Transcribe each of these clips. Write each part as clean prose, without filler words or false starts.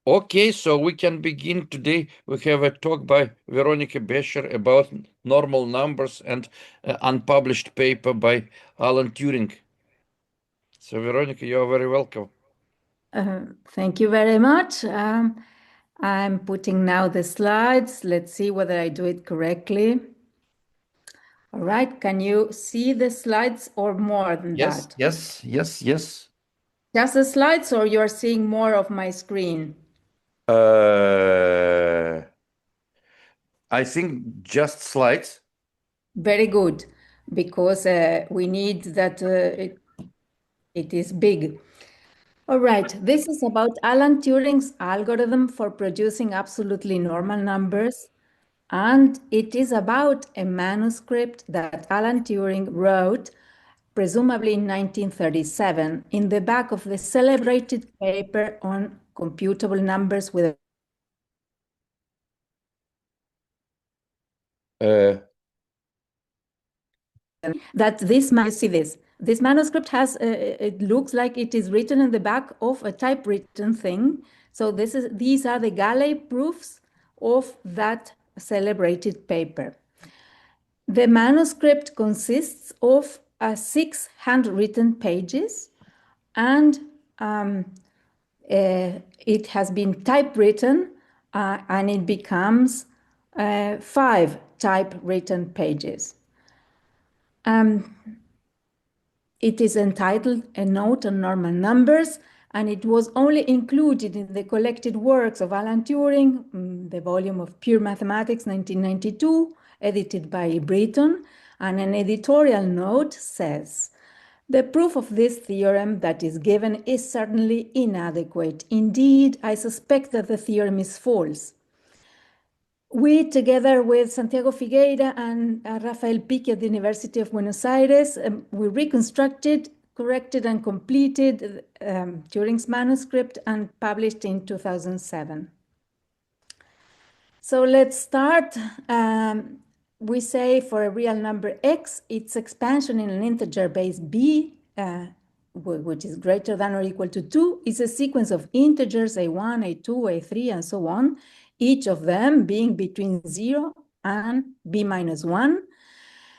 Okay, so we can begin today. We have a talk by Veronika Bechер about normal numbers and unpublished paper by Alan Turing. So, Veronika, you are very welcome. Thank you very much. I'm putting now the slides. Let's see whether I do it correctly. All right, can you see the slides or more than that? Yes. Just the slides, or you're seeing more of my screen? I think just slides. Very good, because we need that it is big. All right, this is about Alan Turing's algorithm for producing absolutely normal numbers. And it is about a manuscript that Alan Turing wrote, presumably in 1937, in the back of the celebrated paper on computable numbers with that you see this. This manuscript has, it looks like it is written in the back of a typewritten thing. So these are the Galley proofs of that celebrated paper. The manuscript consists of 6 handwritten pages, and it has been typewritten, and it becomes 5 typewritten pages. It is entitled A Note on Normal Numbers, and it was only included in the collected works of Alan Turing, the volume of Pure Mathematics, 1992, edited by Britton, and an editorial note says, "The proof of this theorem that is given is certainly inadequate. Indeed, I suspect that the theorem is false. We, together with Santiago Figueira and Rafael Pique at the University of Buenos Aires, we reconstructed, corrected, and completed Turing's manuscript and published in 2007. So let's start. We say for a real number x, its expansion in an integer base b, which is greater than or equal to 2, is a sequence of integers a1, a2, a3, and so on, each of them being between 0 and b minus 1,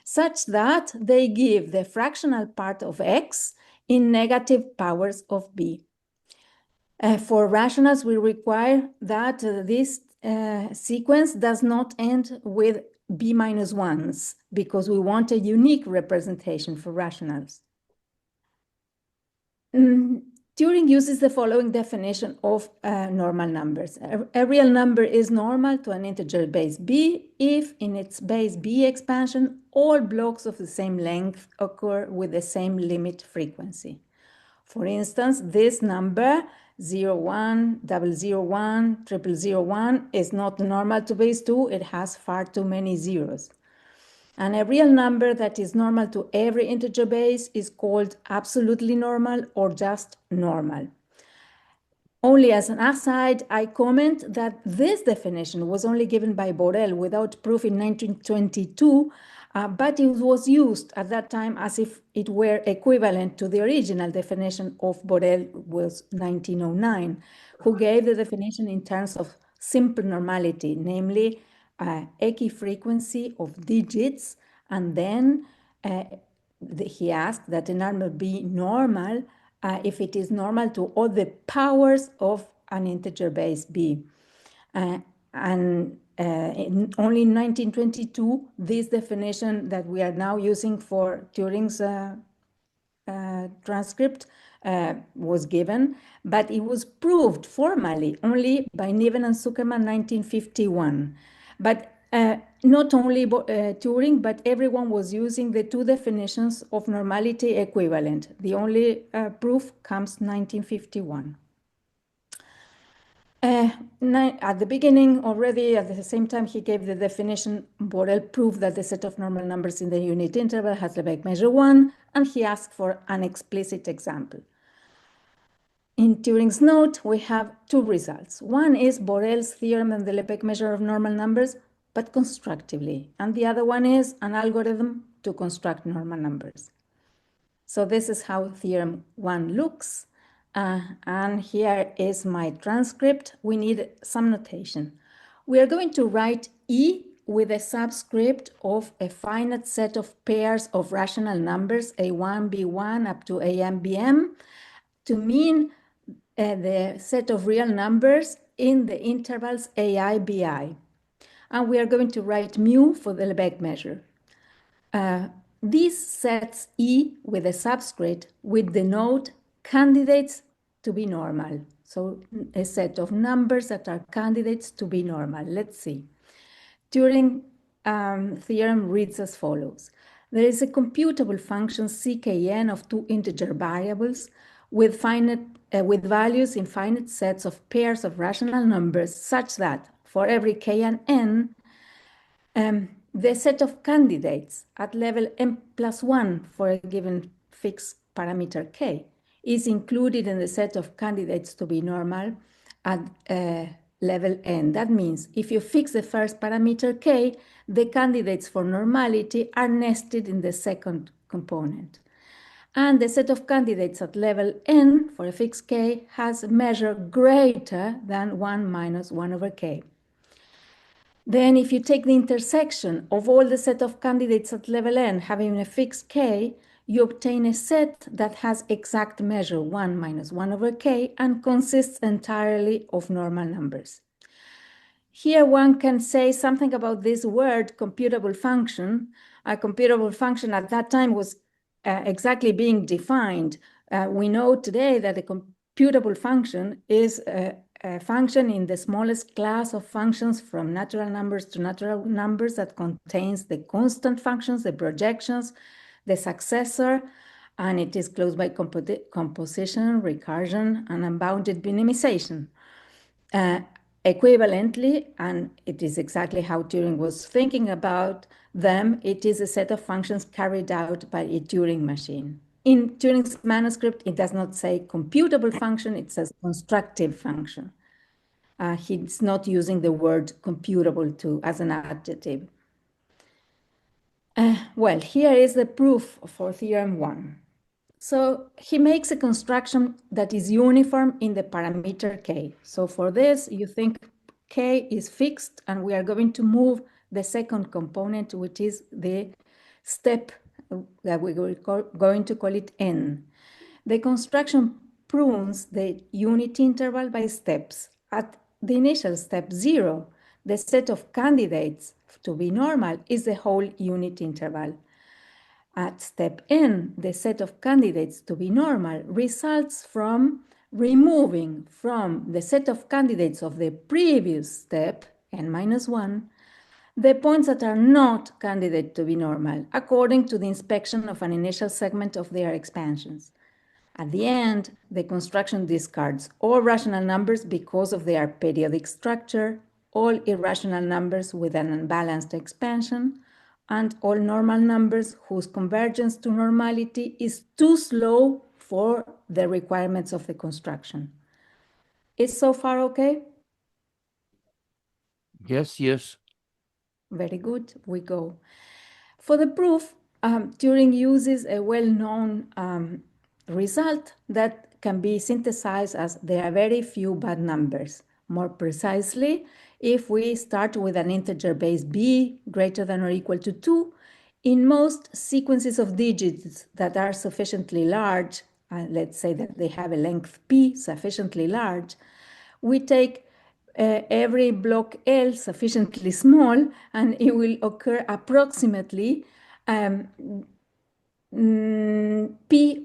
such that they give the fractional part of x in negative powers of b. For rationals, we require that this sequence does not end with b minus 1s, because we want a unique representation for rationals. Turing uses the following definition of normal numbers. A real number is normal to an integer base b if in its base b expansion all blocks of the same length occur with the same limit frequency. For instance, this number 01, 001, 0001 is not normal to base 2. It has far too many zeros. And a real number that is normal to every integer base is called absolutely normal or just normal. Only as an aside, I comment that this definition was only given by Borel without proof in 1922, but it was used at that time as if it were equivalent to the original definition of Borel was 1909, who gave the definition in terms of simple normality, namely equifrequency of digits, and then he asked that a number be normal if it is normal to all the powers of an integer base b. Only in 1922, this definition that we are now using for Turing's transcript was given, but it was proved formally only by Niven and Zuckerman 1951. But not only Turing, but everyone was using the two definitions of normality equivalent. The only proof comes 1951. At the beginning, already at the same time he gave the definition, Borel proved that the set of normal numbers in the unit interval has Lebesgue measure 1, and he asked for an explicit example. In Turing's note, we have two results. One is Borel's theorem and the Lebesgue measure of normal numbers, but constructively. And the other one is an algorithm to construct normal numbers. So this is how theorem 1 looks. And here is my transcript. We need some notation. We are going to write E with a subscript of a finite set of pairs of rational numbers, A1, B1 up to AM, BM, to mean the set of real numbers in the intervals AI, BI. And we are going to write mu for the Lebesgue measure. These sets E with a subscript would denote candidates to be normal. So a set of numbers that are candidates to be normal. Let's see. Turing theorem reads as follows. There is a computable function ckn of two integer variables with values in finite sets of pairs of rational numbers such that for every k and n, the set of candidates at level m+1 for a given fixed parameter k is included in the set of candidates to be normal at level n. That means if you fix the first parameter k, the candidates for normality are nested in the second component. And the set of candidates at level n for a fixed k has a measure greater than 1 minus 1 over k. Then if you take the intersection of all the set of candidates at level n having a fixed k, you obtain a set that has exact measure 1 minus 1 over k and consists entirely of normal numbers. Here one can say something about this word computable function. A computable function at that time was exactly being defined. We know today that a computable function is a function in the smallest class of functions from natural numbers to natural numbers that contains the constant functions, the projections, the successor, and it is closed by composition, recursion, and unbounded minimization. Equivalently, and it is exactly how Turing was thinking about them, it is a set of functions carried out by a Turing machine. In Turing's manuscript, it does not say computable function, it says constructive function. He's not using the word computable as an adjective. Well, here is the proof for theorem 1. So he makes a construction that is uniform in the parameter k. So for this, you think k is fixed, and we are going to move the second component, which is the step that we're going to call it n. The construction prunes the unit interval by steps. At the initial step 0, the set of candidates to be normal is the whole unit interval. At step n, the set of candidates to be normal results from removing from the set of candidates of the previous step, n-1, the points that are not candidate to be normal, according to the inspection of an initial segment of their expansions. At the end, the construction discards all rational numbers because of their periodic structure, all irrational numbers with an unbalanced expansion, and all normal numbers whose convergence to normality is too slow for the requirements of the construction. Is so far okay? Yes, yes. Very good, we go. For the proof, Turing uses a well-known result that can be synthesized as there are very few bad numbers. More precisely, if we start with an integer base b greater than or equal to 2, in most sequences of digits that are sufficiently large, let's say that they have a length p sufficiently large, we take every block L sufficiently small, and it will occur approximately P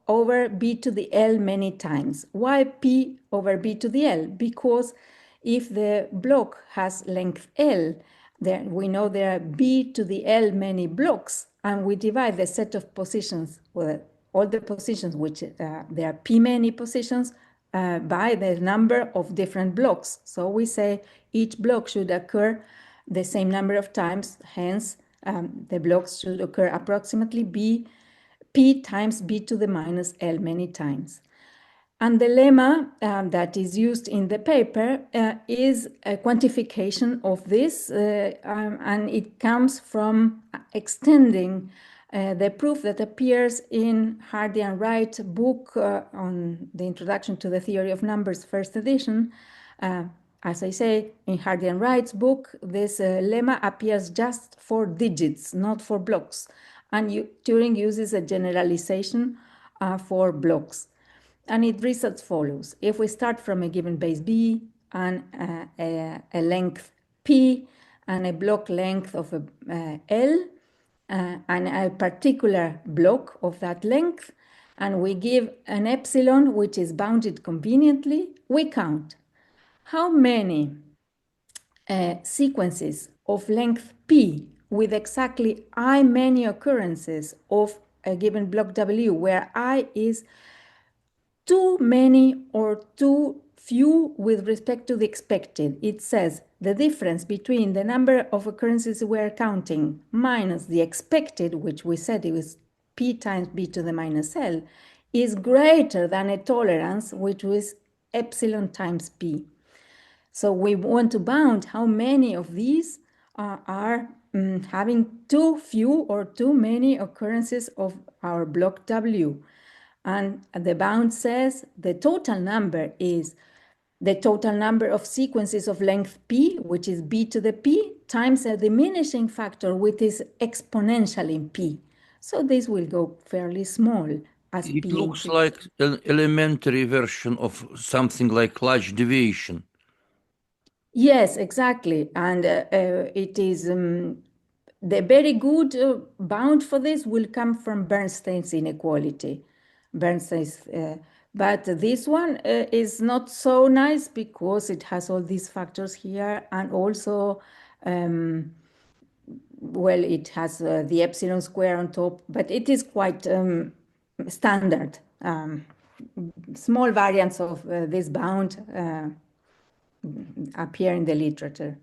over B to the L many times. Why P over B to the L? Because if the block has length L, then we know there are B to the L many blocks, and we divide the set of positions, well, all the positions, which there are P many positions, by the number of different blocks. So we say each block should occur the same number of times, hence the blocks should occur approximately P times B to the minus L many times. And the lemma that is used in the paper is a quantification of this, and it comes from extending the proof that appears in Hardy and Wright book on the Introduction to the Theory of Numbers, first edition. As I say, in Hardy and Wright's book, this lemma appears just for digits, not for blocks. And Turing uses a generalization for blocks. And it reads as follows. If we start from a given base B and a length P and a block length of L, and a particular block of that length, and we give an epsilon which is bounded conveniently, we count how many sequences of length P with exactly I many occurrences of a given block W, where I is too many or too few with respect to the expected. It says the difference between the number of occurrences we're counting minus the expected, which we said it was P times B to the minus L, is greater than a tolerance, which was epsilon times P. So we want to bound how many of these are having too few or too many occurrences of our block W. And the bound says the total number is the total number of sequences of length P, which is B to the P, times a diminishing factor, which is exponential in P. So this will go fairly small as P. It looks like an elementary version of something like large deviation. Yes, exactly. And it is the very good bound for this will come from Bernstein's inequality. Bernstein's, but this one is not so nice because it has all these factors here, and also, well, it has the epsilon square on top, but it is quite standard. Small variants of this bound appear in the literature.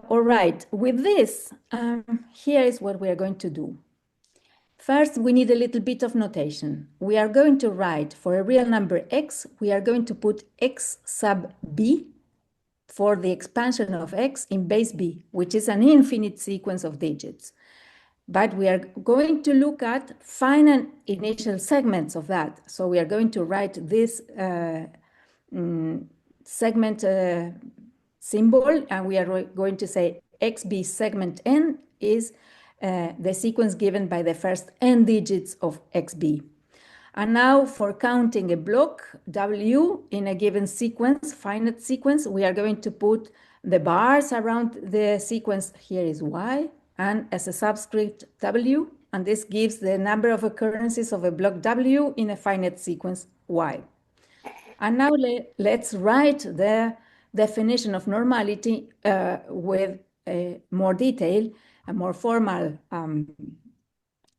All right, with this, here is what we are going to do. First, we need a little bit of notation. We are going to write for a real number x, we are going to put x sub b for the expansion of x in base b, which is an infinite sequence of digits. But we are going to look at finite initial segments of that. So we are going to write this segment symbol, and we are going to say xb segment n is the sequence given by the first n digits of xb. And now for counting a block W in a given sequence, finite sequence, we are going to put the bars around the sequence. Here is y, and as a subscript W, and this gives the number of occurrences of a block W in a finite sequence y. And now let's write the definition of normality with more detail. A more formal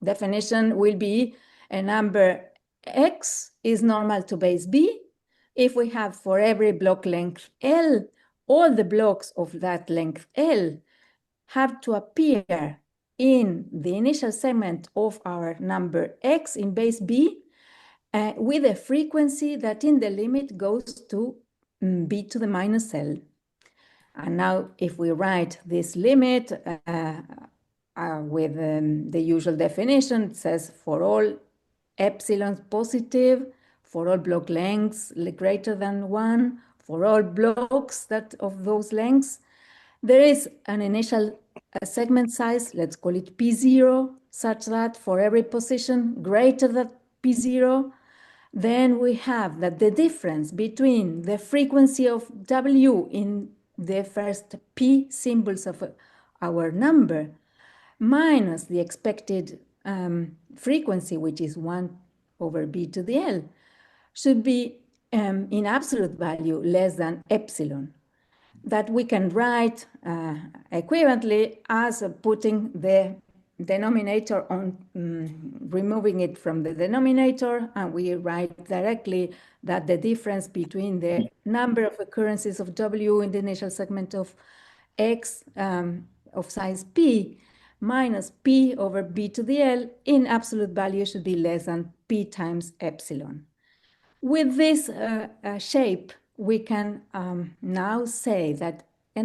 definition will be a number x is normal to base B if we have for every block length L, all the blocks of that length L have to appear in the initial segment of our number x in base B with a frequency that in the limit goes to B to the minus L. And now if we write this limit with the usual definition, it says for all epsilons positive, for all block lengths greater than 1, for all blocks that of those lengths, there is an initial segment size, let's call it P0, such that for every position greater than P0, then we have that the difference between the frequency of W in the first P symbols of our number minus the expected frequency, which is 1 over B to the L, should be in absolute value less than epsilon. That we can write equivalently as putting the denominator on, removing it from the denominator, and we write directly that the difference between the number of occurrences of W in the initial segment of X of size P minus P over B to the L in absolute value should be less than P times epsilon. With this shape, we can now say that a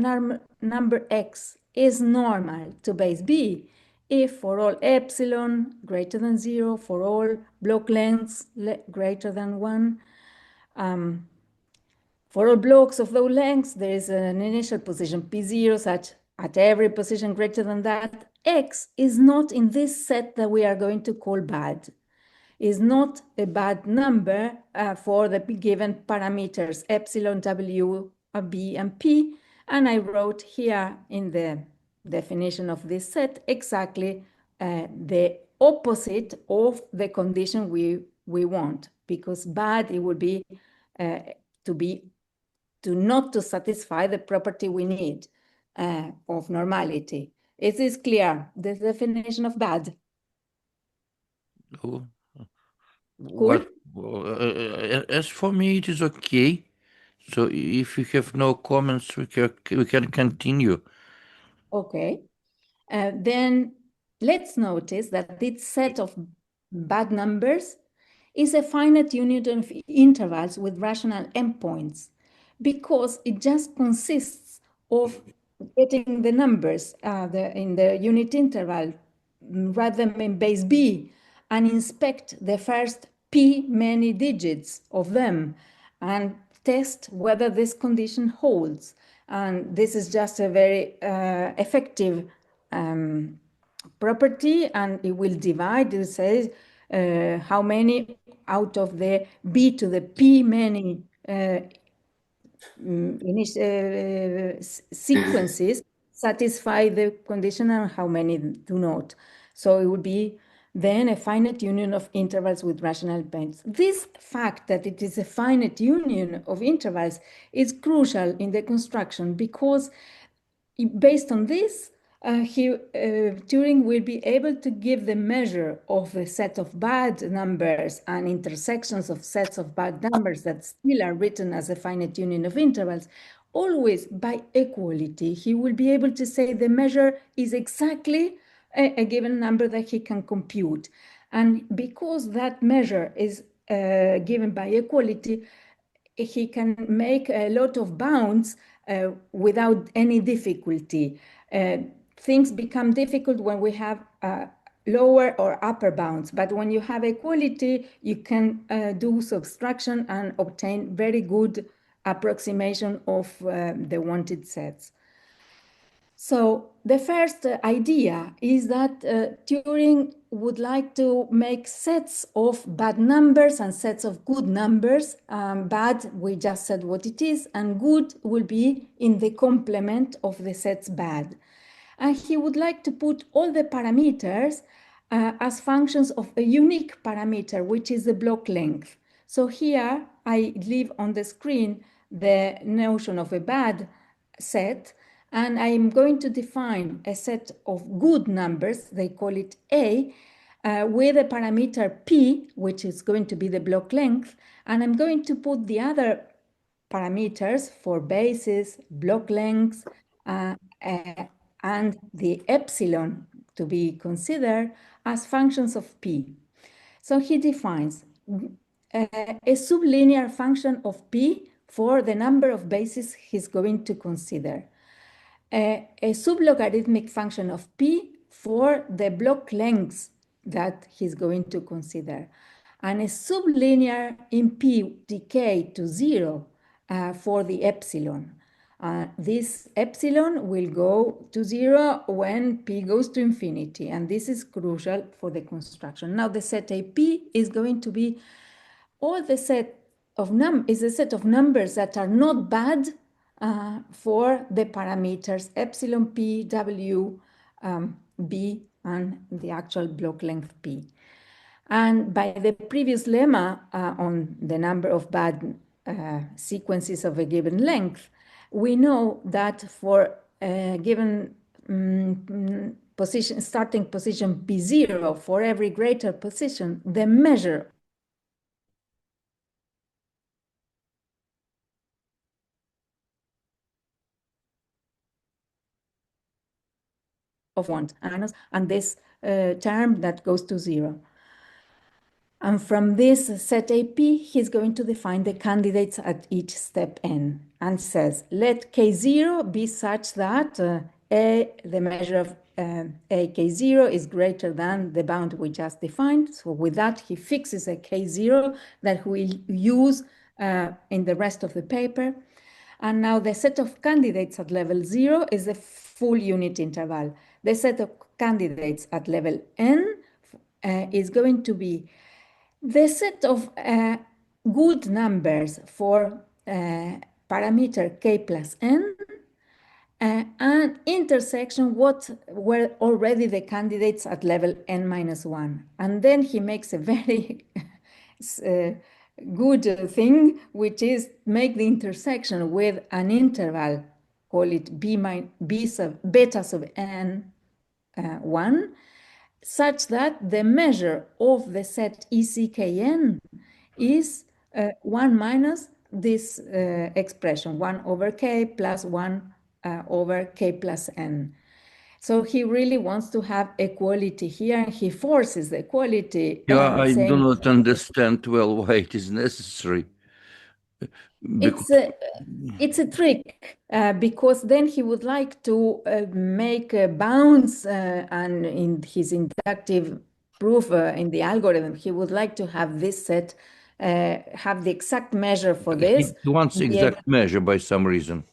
number x is normal to base B if for all epsilon greater than 0, for all block lengths greater than 1. For all blocks of those lengths, there is an initial position P0 such at every position greater than that. X is not in this set that we are going to call bad. Is not a bad number for the given parameters epsilon, W, B, and P. And I wrote here in the definition of this set exactly the opposite of the condition we want, because bad, it would be not to satisfy the property we need of normality. Is this clear, the definition of bad? Oh. Cool. As for me, it is okay. So if you have no comments, we can continue. Okay. Then let's notice that this set of bad numbers is a finite union of intervals with rational endpoints, because it just consists of getting the numbers in the unit interval, write them in base B, and inspect the first P many digits of them, and test whether this condition holds. And this is just a very effective property, and it will divide, it says how many out of the B to the P many sequences satisfy the condition and how many do not. So it would be then a finite union of intervals with rational endpoints. This fact that it is a finite union of intervals is crucial in the construction, because based on this, Turing will be able to give the measure of a set of bad numbers and intersections of sets of bad numbers that still are written as a finite union of intervals, always by equality. He will be able to say the measure is exactly a given number that he can compute. And because that measure is given by equality, he can make a lot of bounds without any difficulty. Things become difficult when we have lower or upper bounds, but when you have equality, you can do subtraction and obtain very good approximation of the wanted sets. So the first idea is that Turing would like to make sets of bad numbers and sets of good numbers. Bad, we just said what it is, and good will be in the complement of the sets bad. And he would like to put all the parameters as functions of a unique parameter, which is the block length. So here I leave on the screen the notion of a bad set, and I'm going to define a set of good numbers, they call it A, with a parameter P, which is going to be the block length, and I'm going to put the other parameters for bases, block lengths, and the epsilon to be considered as functions of P. So he defines a sublinear function of P for the number of bases he's going to consider. A sublogarithmic function of P for the block lengths that he's going to consider. And a sublinear in P decay to 0 for the epsilon. This epsilon will go to 0 when P goes to infinity, and this is crucial for the construction. Now the set AP is going to be all the set of is a set of numbers that are not bad for the parameters epsilon P, W, B, and the actual block length P. And by the previous lemma on the number of bad sequences of a given length, we know that for a given position, starting position P0, for every greater position, the measure of one, and this term that goes to 0. And from this set AP, he's going to define the candidates at each step n, and says, let K0 be such that A, the measure of a k0 is greater than the bound we just defined. So with that, he fixes a k0 that we'll use in the rest of the paper. And now the set of candidates at level 0 is a full unit interval. The set of candidates at level n is going to be the set of good numbers for parameter k plus n and intersection what were already the candidates at level n minus 1. And then he makes a very good thing, which is make the intersection with an interval, call it beta sub n 1, such that the measure of the set ECKN is 1 minus this expression, 1 over k plus 1 over k plus n. So he really wants to have equality here. He forces the equality. Yeah, I do not understand well why it is necessary. It's a trick because then he would like to make bounds and in his inductive proof in the algorithm, he would like to have this set, have the exact measure for this. He wants exact measure by some reason.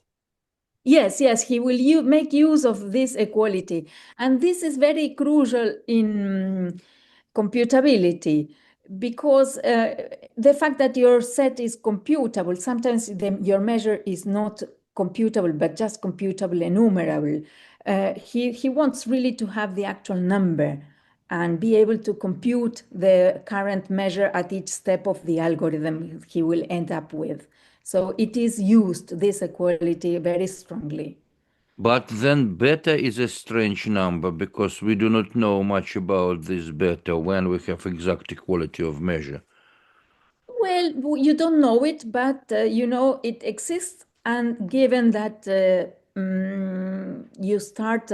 Yes, he will make use of this equality. And this is very crucial in computability because the fact that your set is computable, sometimes your measure is not computable, but just computable enumerable. He wants really to have the actual number and be able to compute the current measure at each step of the algorithm he will end up with. So it is used, this equality, very strongly. But then beta is a strange number because we do not know much about this beta when we have exact equality of measure. Well, you don't know it, but you know it exists. And given that you start,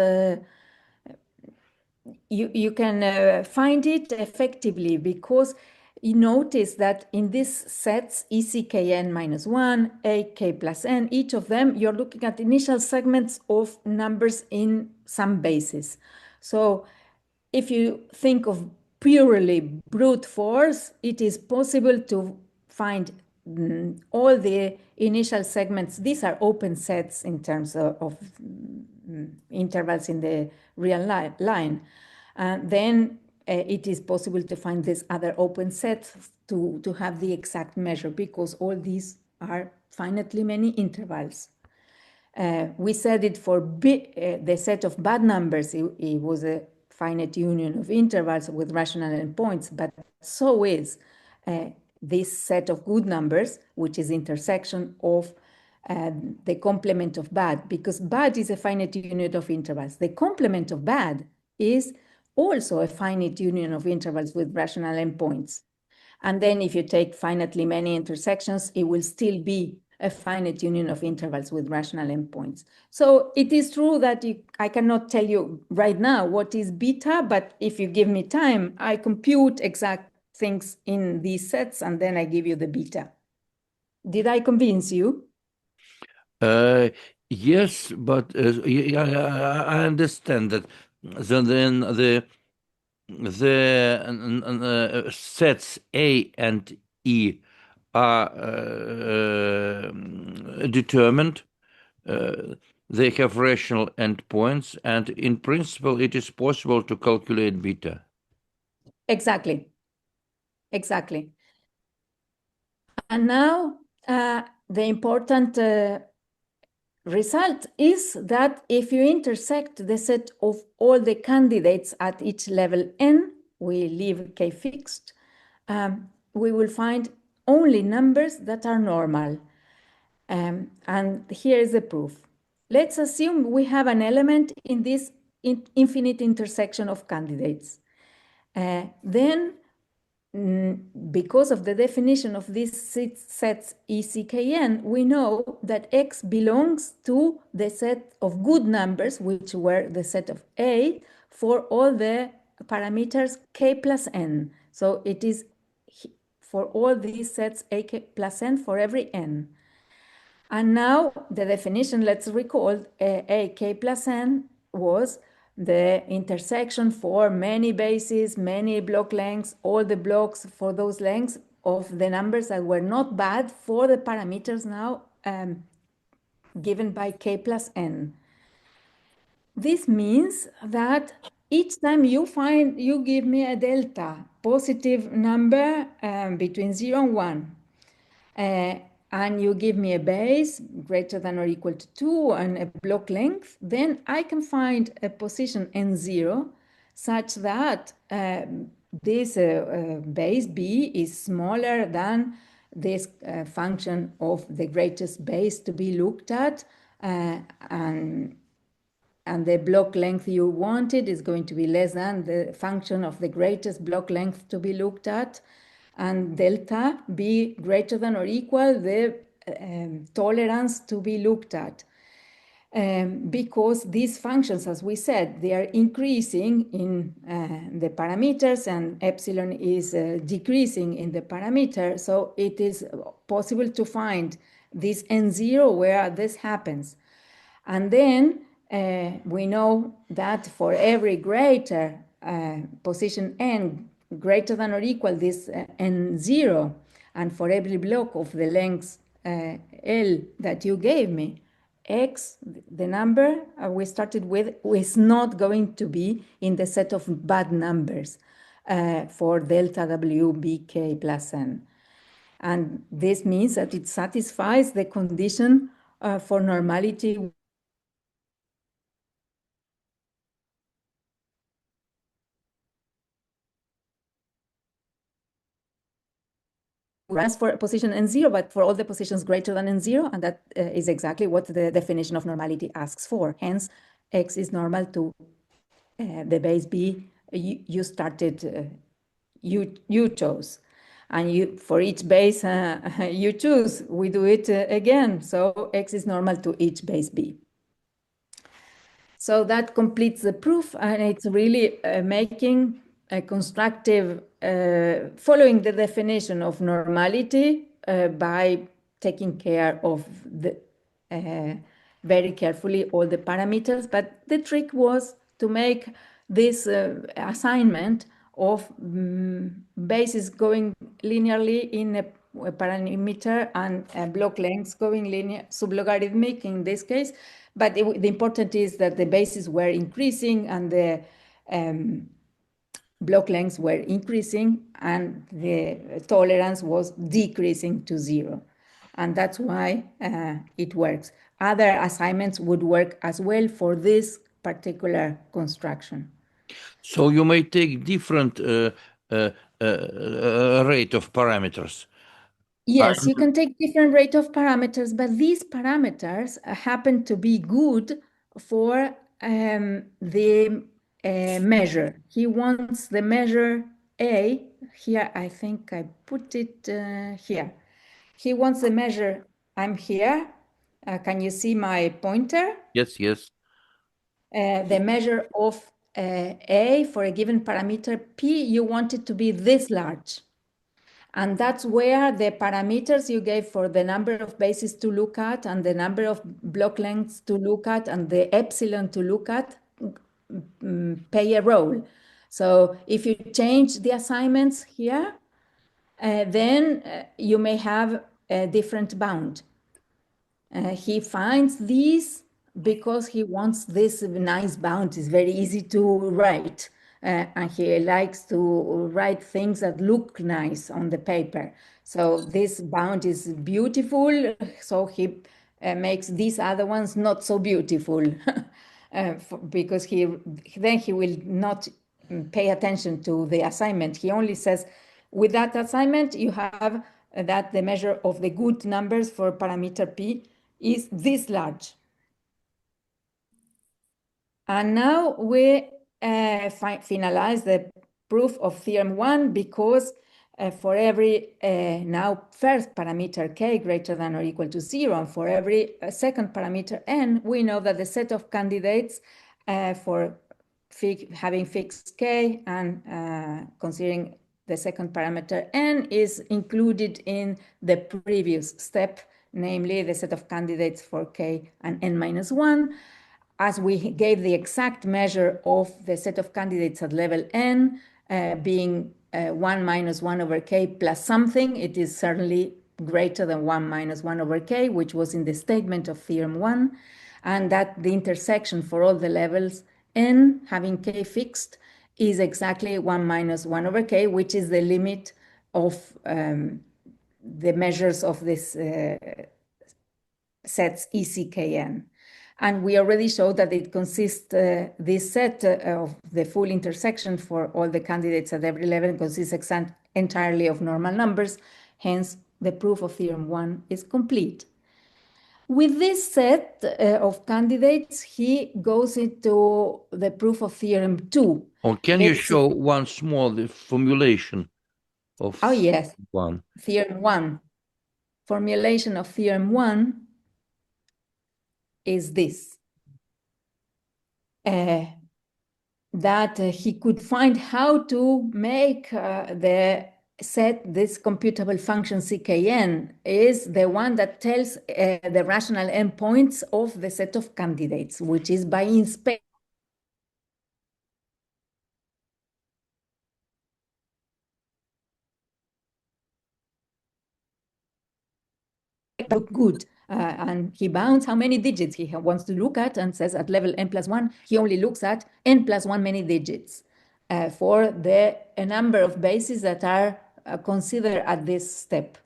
you can find it effectively because you notice that in these sets, ECKN minus 1, AK plus n, each of them, you're looking at initial segments of numbers in some basis. So if you think of purely brute force, it is possible to find all the initial segments. These are open sets in terms of intervals in the real line. Then it is possible to find these other open sets to have the exact measure because all these are finitely many intervals. We said it for the set of bad numbers, it was a finite union of intervals with rational endpoints, but so is this set of good numbers, which is intersection of the complement of bad, because bad is a finite unit of intervals. The complement of bad is also a finite union of intervals with rational endpoints. And then if you take finitely many intersections, it will still be a finite union of intervals with rational endpoints. So it is true that I cannot tell you right now what is beta, but if you give me time, I compute exact things in these sets and then I give you the beta. Did I convince you? Yes, but I understand that. So then the sets A and E are determined. They have rational endpoints, and in principle, it is possible to calculate beta. Exactly. And now the important result is that if you intersect the set of all the candidates at each level n, we leave k fixed, we will find only numbers that are normal. And here is the proof. Let's assume we have an element in this infinite intersection of candidates. Then, because of the definition of these sets ECKN, we know that X belongs to the set of good numbers, which were the set of A, for all the parameters K plus N. So it is for all these sets AK plus N for every N. And now the definition, let's recall, AK plus N was the intersection for many bases, many block lengths, all the blocks for those lengths of the numbers that were not bad for the parameters now given by k plus n. This means that each time you give me a delta positive number between 0 and 1, and you give me a base greater than or equal to 2 and a block length, then I can find a position n0 such that this base b is smaller than this function of the greatest base to be looked at, and the block length you wanted is going to be less than the function of the greatest block length to be looked at, and delta be greater than or equal the tolerance to be looked at. Because these functions, as we said, they are increasing in the parameters and epsilon is decreasing in the parameter. So it is possible to find this n0 where this happens. And then we know that for every greater position n greater than or equal this n0, and for every block of the length L that you gave me, x, the number we started with, is not going to be in the set of bad numbers for delta W bk plus n. And this means that it satisfies the condition for normality runs for position n0, but for all the positions greater than n0, and that is exactly what the definition of normality asks for. Hence, x is normal to the base b you started, you chose. And for each base you choose, we do it again. So x is normal to each base b. So that completes the proof, and it's really making a constructive, following the definition of normality by taking care of the very carefully all the parameters. But the trick was to make this assignment of bases going linearly in a parameter and block lengths going linear, sublogarithmic in this case. But the important is that the bases were increasing and the block lengths were increasing and the tolerance was decreasing to 0. And that's why it works. Other assignments would work as well for this particular construction. So you may take different rate of parameters. Yes, you can take different rate of parameters, but these parameters happen to be good for the measure. He wants the measure A. Here, I think I put it here. He wants the measure, I'm here. Can you see my pointer? Yes, yes. The measure of A for a given parameter P, you want it to be this large. And that's where the parameters you gave for the number of bases to look at and the number of block lengths to look at and the epsilon to look at play a role. So if you change the assignments here, then you may have a different bound. He finds these because he wants this nice bound. It's very easy to write. And he likes to write things that look nice on the paper. So this bound is beautiful. So he makes these other ones not so beautiful because then he will not pay attention to the assignment. He only says, with that assignment, you have that the measure of the good numbers for parameter P is this large. And now we finalize the proof of theorem 1 because for every now first parameter k greater than or equal to 0, and for every second parameter n, we know that the set of candidates for having fixed k and considering the second parameter n is included in the previous step, namely the set of candidates for k and n minus 1. as we gave the exact measure of the set of candidates at level n being 1 minus 1 over k plus something, it is certainly greater than 1 minus 1 over k, which was in the statement of theorem 1, and that the intersection for all the levels n having k fixed is exactly 1 minus 1 over k, which is the limit of the measures of this sets ECKN. And we already showed that it consists, this set of the full intersection for all the candidates at every level consists entirely of normal numbers. Hence, the proof of theorem 1 is complete. With this set of candidates, he goes into the proof of theorem 2. Or can you show once more the formulation of yes, one? Theorem 1. Formulation of theorem 1 is this. That he could find how to make the set, this computable function CKN is the one that tells the rational endpoints of the set of candidates, which is by inspecting look good. And he bounds how many digits he wants to look at and says at level n plus 1, he only looks at n plus 1 many digits for the number of bases that are considered at this step.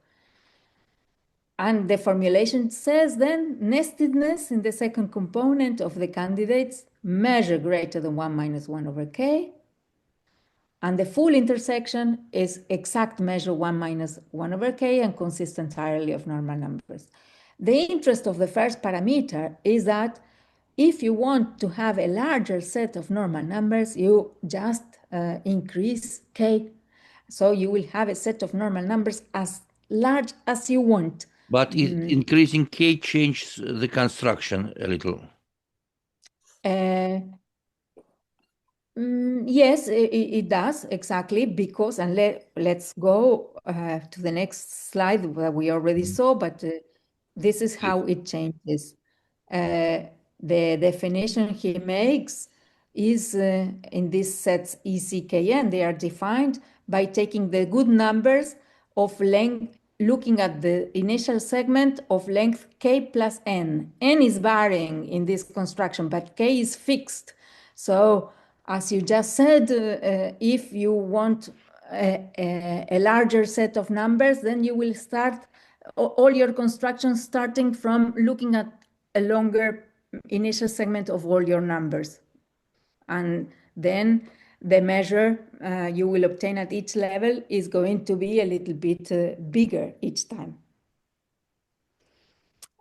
And the formulation says then nestedness in the second component of the candidates measure greater than 1 minus 1 over k. And the full intersection is exact measure 1 minus 1 over k and consists entirely of normal numbers. The interest of the first parameter is that if you want to have a larger set of normal numbers, you just increase k. So you will have a set of normal numbers as large as you want. But increasing k changes the construction a little. Yes, it does, exactly, because, and let's go to the next slide that we already saw, but this is how it changes. The definition he makes is in these sets ECKN, they are defined by taking the good numbers of length, looking at the initial segment of length k plus n. N is varying in this construction, but k is fixed. So as you just said, if you want a larger set of numbers, then you will start all your constructions starting from looking at a longer initial segment of all your numbers. And then the measure you will obtain at each level is going to be a little bit bigger each time.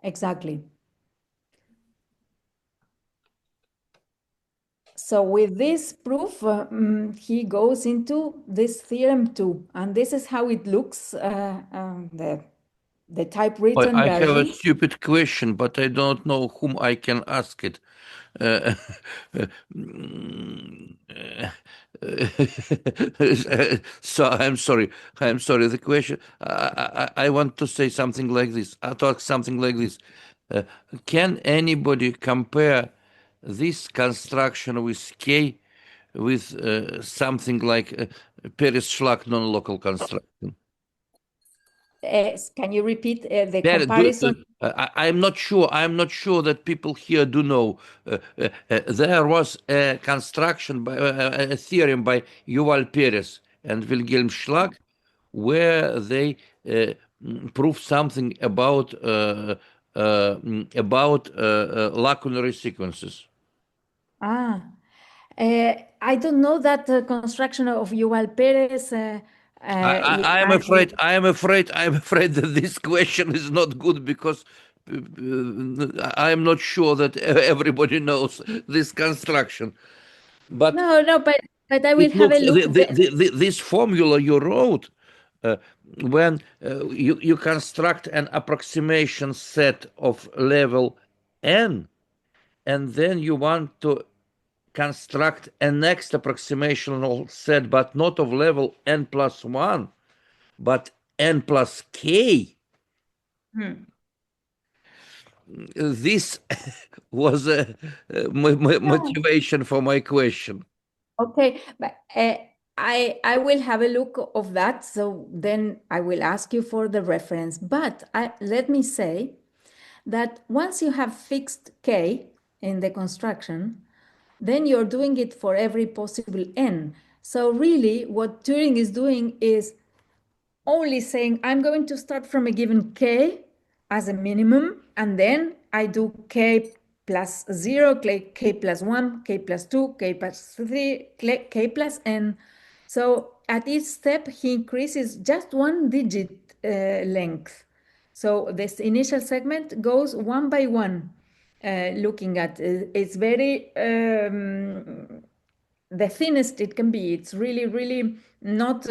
Exactly. So with this proof, he goes into this theorem 2, and this is how it looks, the typewritten I version. have a stupid question, but I don't know whom I can ask it. So I'm sorry. The question, I want to say something like this. I talk something like this. Can anybody compare this construction with K with something like Peres-Schlag non-local construction? Can you repeat the comparison? I'm not sure. I'm not sure that people here do know. There was a construction by a theorem by Yuval Peres and Wilhelm Schlag, where they proved something about lacunary sequences. I don't know that construction of Yuval Peres. I'm afraid that this question is not good because I'm not sure that everybody knows this construction. But no, but I will have a look. This formula you wrote when you construct an approximation set of level n, and then you want to construct a next approximational set, but not of level n plus 1, but n plus k. this was a motivation for my question. Okay, but I will have a look of that. So then I will ask you for the reference. But let me say that once you have fixed K in the construction, then you're doing it for every possible N. So really what Turing is doing is only saying, I'm going to start from a given K as a minimum, and then I do K plus 0, K plus 1, K plus 2, K plus 3, K plus N. So at each step, he increases just one digit length. So this initial segment goes one by one, looking at it's very the thinnest it can be. It's really, really not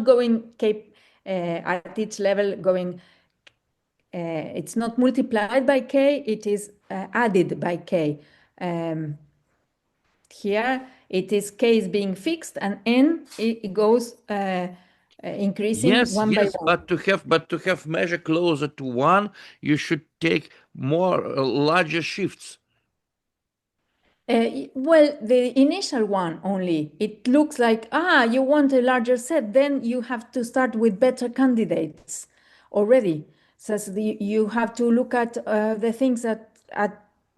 going K at each level going. It's not multiplied by K, it is added by K. Here it is K is being fixed, and N it goes increasing one by one. But to have measure closer to 1, you should take more larger shifts. Well, the initial one only, it looks like, you want a larger set, then you have to start with better candidates already. So you have to look at the things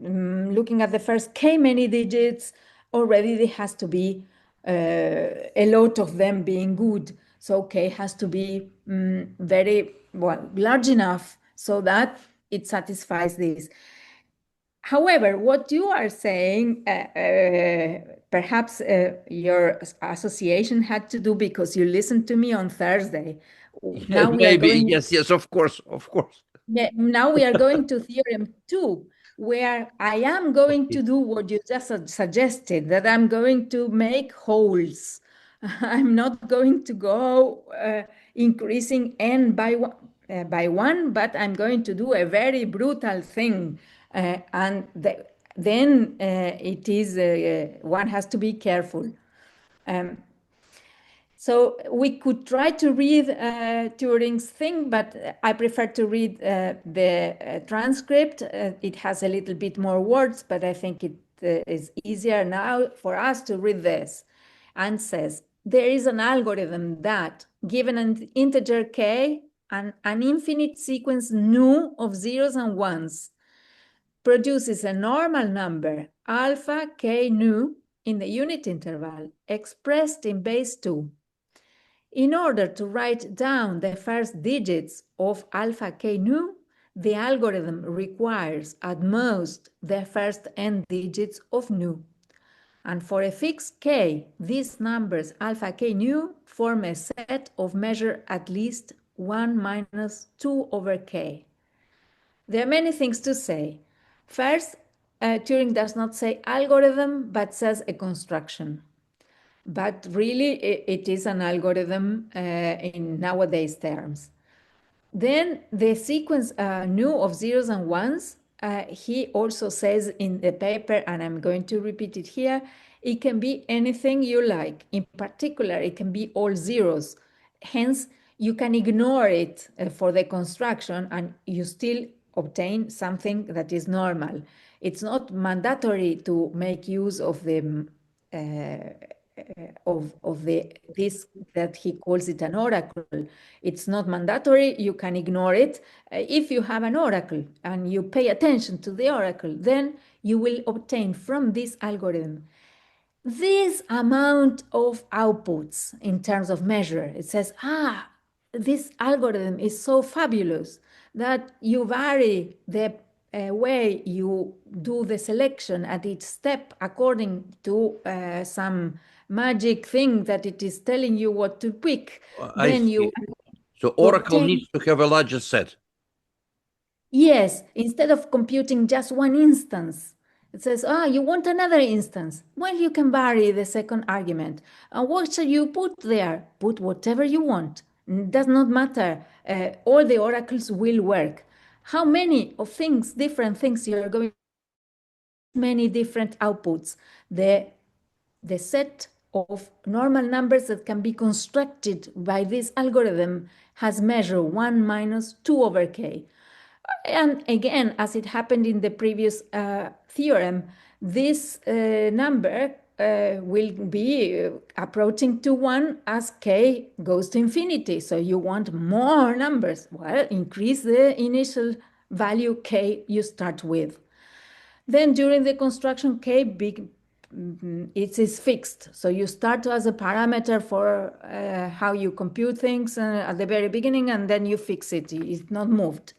looking at the first K many digits, already there has to be a lot of them being good. So K has to be very, well, large enough so that it satisfies this. However, what you are saying, perhaps your association had to do because you listened to me on Thursday. Now we are going. Yes, of course. Yeah, now we are going to theorem 2, where I am going to do what you just suggested, that I'm going to make holes. I'm not going to go increasing n by one, but I'm going to do a very brutal thing. And then it is, one has to be careful. So we could try to read Turing's thing, but I prefer to read the transcript. It has a little bit more words, but I think it is easier now for us to read this. And says, there is an algorithm that, given an integer k and an infinite sequence nu of zeros and ones, produces a normal number, alpha k nu, in the unit interval, expressed in base 2. In order to write down the first digits of alpha k nu, the algorithm requires at most the first n digits of nu. And for a fixed k, these numbers alpha k nu form a set of measure at least 1 minus 2 over k. There are many things to say. First, Turing does not say algorithm, but says a construction. But really, it is an algorithm in nowadays terms. Then the sequence nu of zeros and ones, he also says in the paper, and I'm going to repeat it here, it can be anything you like. In particular, it can be all zeros. Hence, you can ignore it for the construction and you still obtain something that is normal. It's not mandatory to make use of the this that he calls it an oracle. It's not mandatory, you can ignore it. If you have an oracle and you pay attention to the oracle, then you will obtain from this algorithm this amount of outputs in terms of measure. It says, this algorithm is so fabulous that you vary the way you do the selection at each step according to some magic thing that it is telling you what to pick. Then you so Oracle needs to have a larger set. Yes, instead of computing just one instance, it says, you want another instance. Well, you can vary the second argument. What shall you put there? Put whatever you want. It does not matter. All the oracles will work. How many of things, different things you are going to many different outputs. The set of normal numbers that can be constructed by this algorithm has measure 1 minus 2 over k. And again, as it happened in the previous theorem, this number will be approaching to 1 as k goes to infinity. So you want more numbers. Well, increase the initial value k you start with. Then during the construction, k it is fixed. So you start as a parameter for how you compute things at the very beginning, and then you fix it. It's not moved.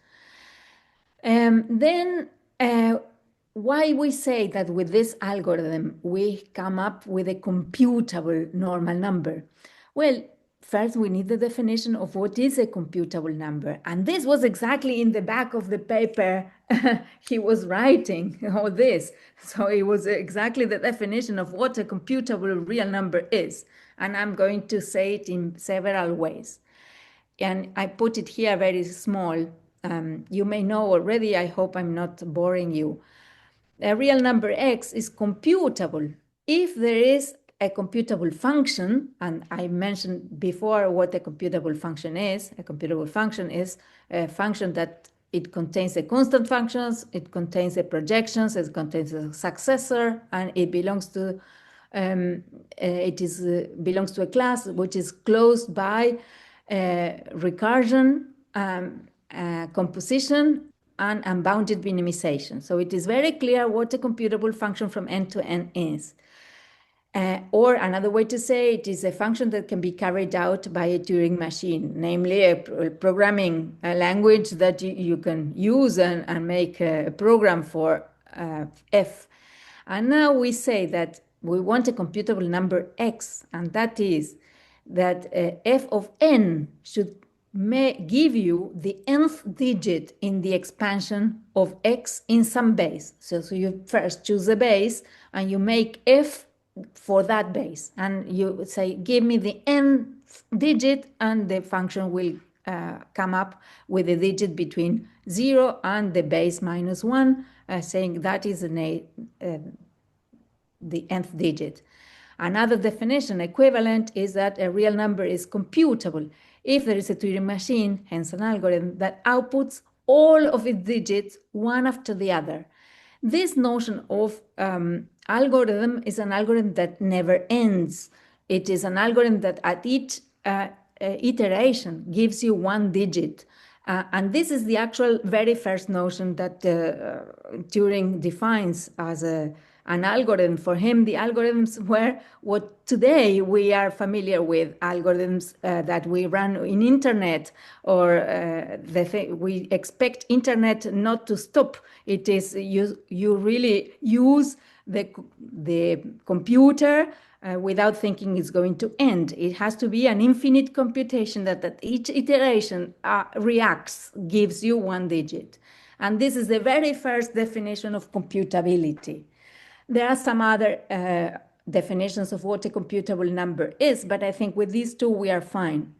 Then why we say that with this algorithm, we come up with a computable normal number? Well, first we need the definition of what is a computable number. And this was exactly in the back of the paper he was writing, all this. So it was exactly the definition of what a computable real number is. And I'm going to say it in several ways. And I put it here very small. You may know already, I hope I'm not boring you. A real number x is computable if there is a computable function, and I mentioned before what a computable function is. A computable function is a function that it contains the constant functions, it contains the projections, it contains a successor, and it belongs to belongs to a class which is closed by recursion, composition, and unbounded minimization. So it is very clear what a computable function from n to n is. Or another way to say it is a function that can be carried out by a Turing machine, namely a programming language that you can use and make a program for f. And now we say that we want a computable number x, and that is that f of n should give you the nth digit in the expansion of x in some base. So you first choose the base and you make f for that base. And you say, give me the nth digit, and the function will come up with a digit between 0 and the base minus 1, saying that is the nth digit. Another definition equivalent is that a real number is computable if there is a Turing machine, hence an algorithm, that outputs all of its digits one after the other. This notion of algorithm is an algorithm that never ends. It is an algorithm that at each iteration gives you one digit. And this is the actual very first notion that Turing defines as an algorithm. For him, the algorithms were what today we are familiar with, algorithms that we run in internet, or we expect internet not to stop. It is you really use the computer without thinking it's going to end. It has to be an infinite computation that at each iteration reacts, gives you one digit. And this is the very first definition of computability. There are some other definitions of what a computable number is, but I think with these two we are fine.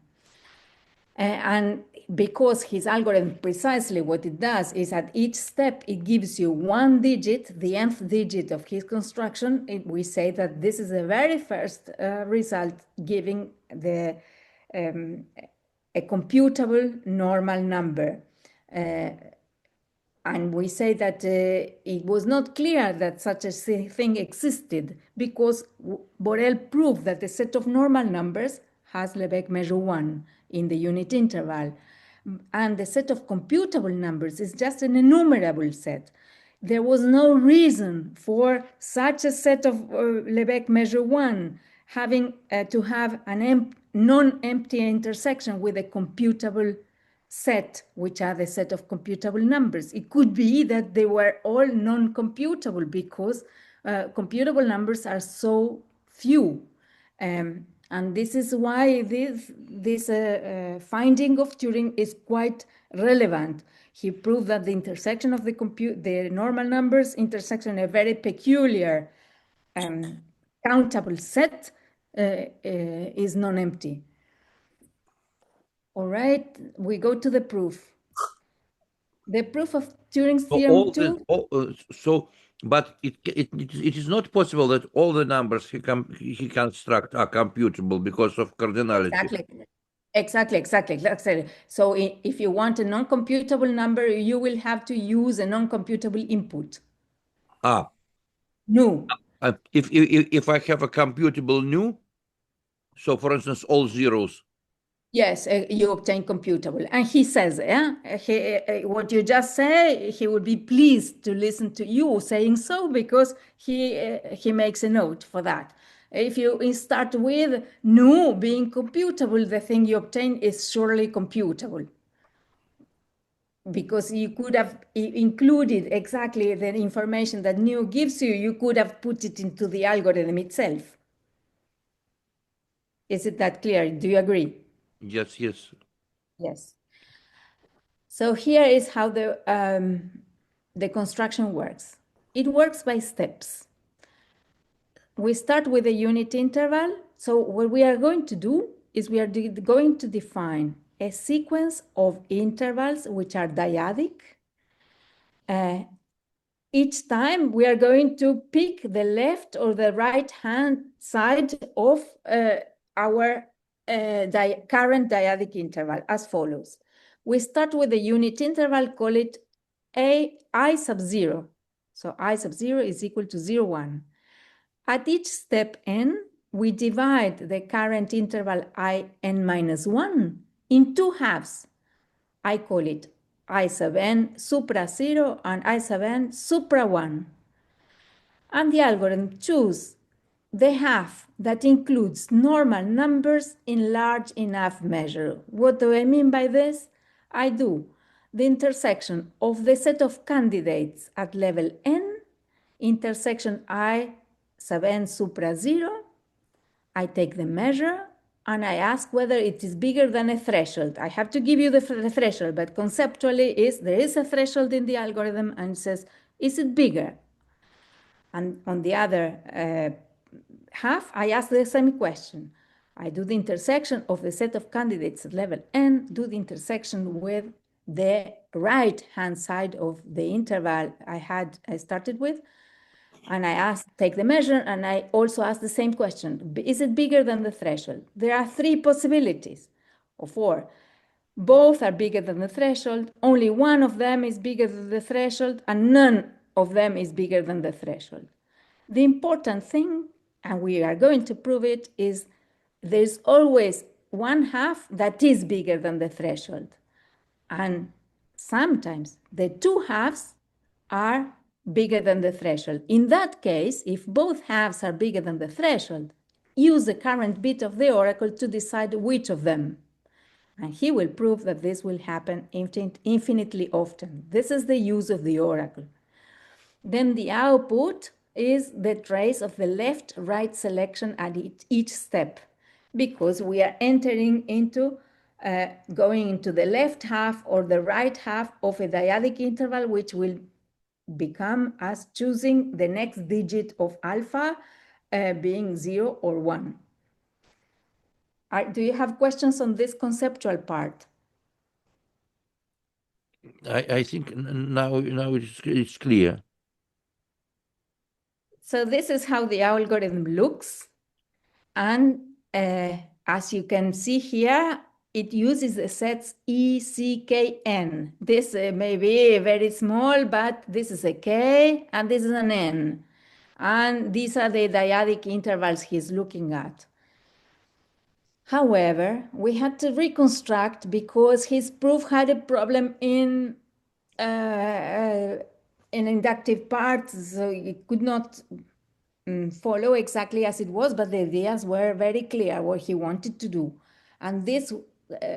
And because his algorithm, precisely what it does is at each step it gives you one digit, the nth digit of his construction, we say that this is the very first result giving a computable normal number. And we say that it was not clear that such a thing existed because Borel proved that the set of normal numbers has Lebesgue measure 1 in the unit interval. And the set of computable numbers is just an enumerable set. There was no reason for such a set of Lebesgue measure 1 having to have an non-empty intersection with a computable set, which are the set of computable numbers. It could be that they were all non-computable because computable numbers are so few. And this is why this finding of Turing is quite relevant. He proved that the intersection of the normal numbers intersection a very peculiar countable set is non-empty. All right, we go to the proof. The proof of Turing's theorem too. But it is not possible that all the numbers he construct are computable because of cardinality. Exactly. So if you want a non-computable number, you will have to use a non-computable input. Nu. If I have a computable nu, so for instance, all zeros. Yes, you obtain computable. And he says, what you just say, he would be pleased to listen to you saying so, because he makes a note for that. If you start with nu being computable, the thing you obtain is surely computable, because you could have included exactly the information that nu gives you. You could have put it into the algorithm itself. Is it that clear? Do you agree? Yes. Yes. So here is how the construction works. It works by steps. We start with a unit interval. So what we are going to do is we are going to define a sequence of intervals which are dyadic. Each time we are going to pick the left or the right hand side of our current dyadic interval as follows. We start with the unit interval, call it I sub 0. So I sub 0 is equal to 0, 1. At each step n, we divide the current interval in minus 1 in two halves. I call it I sub n supra 0 and I sub n supra 1. And the algorithm chooses the half that includes normal numbers in large enough measure. What do I mean by this? I do the intersection of the set of candidates at level n, intersection I sub n supra 0. I take the measure and I ask whether it is bigger than a threshold. I have to give you the threshold, but conceptually there is a threshold in the algorithm, and it says, is it bigger? And on the other half, I ask the same question. I do the intersection of the set of candidates at level n, do the intersection with the right-hand side of the interval I started with, and I take the measure, and I also ask the same question. Is it bigger than the threshold? There are three possibilities, or four. Both are bigger than the threshold. Only one of them is bigger than the threshold, and none of them is bigger than the threshold. The important thing, and we are going to prove it, is there's always one half that is bigger than the threshold. And sometimes the two halves are bigger than the threshold. In that case, if both halves are bigger than the threshold, use the current bit of the oracle to decide which of them. And he will prove that this will happen infinitely often. This is the use of the oracle. Then the output is the trace of the left-right selection at each step, because we are entering into going into the left half or the right half of a dyadic interval, which will become as choosing the next digit of alpha being 0 or 1. Do you have questions on this conceptual part? I think now it's clear. So this is how the algorithm looks. And as you can see here, it uses the sets E, C, K, N. This may be very small, but this is a K and this is an N. And these are the dyadic intervals he's looking at. However, we had to reconstruct because his proof had a problem in inductive parts, so it could not follow exactly as it was, but the ideas were very clear what he wanted to do. And this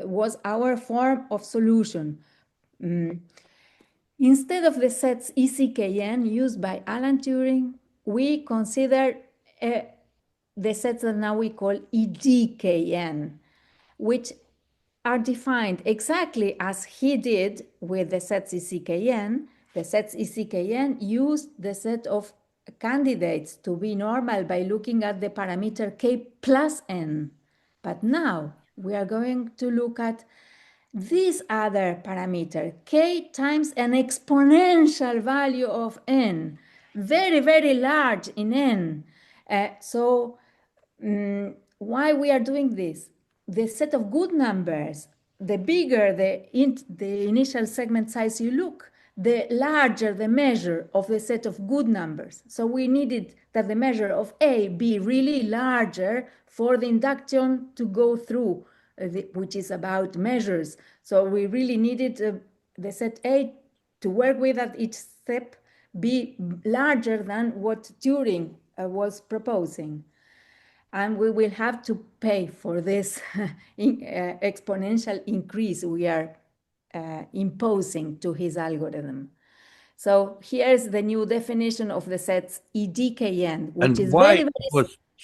was our form of solution. Instead of the sets ECKN used by Alan Turing, we consider the sets that now we call EDKN, which are defined exactly as he did with the sets ECKN. The sets ECKN used the set of candidates to be normal by looking at the parameter K plus N. But now we are going to look at this other parameter, K times an exponential value of N, very, very large in N. Why we are doing this? the set of good numbers, the bigger the initial segment size you look, the larger the measure of the set of good numbers. So we needed that the measure of A be really larger for the induction to go through, which is about measures. So we really needed the set A to work with at each step be larger than what Turing was proposing. And we will have to pay for this exponential increase we are imposing to his algorithm. So here's the new definition of the sets EDKN, which is very,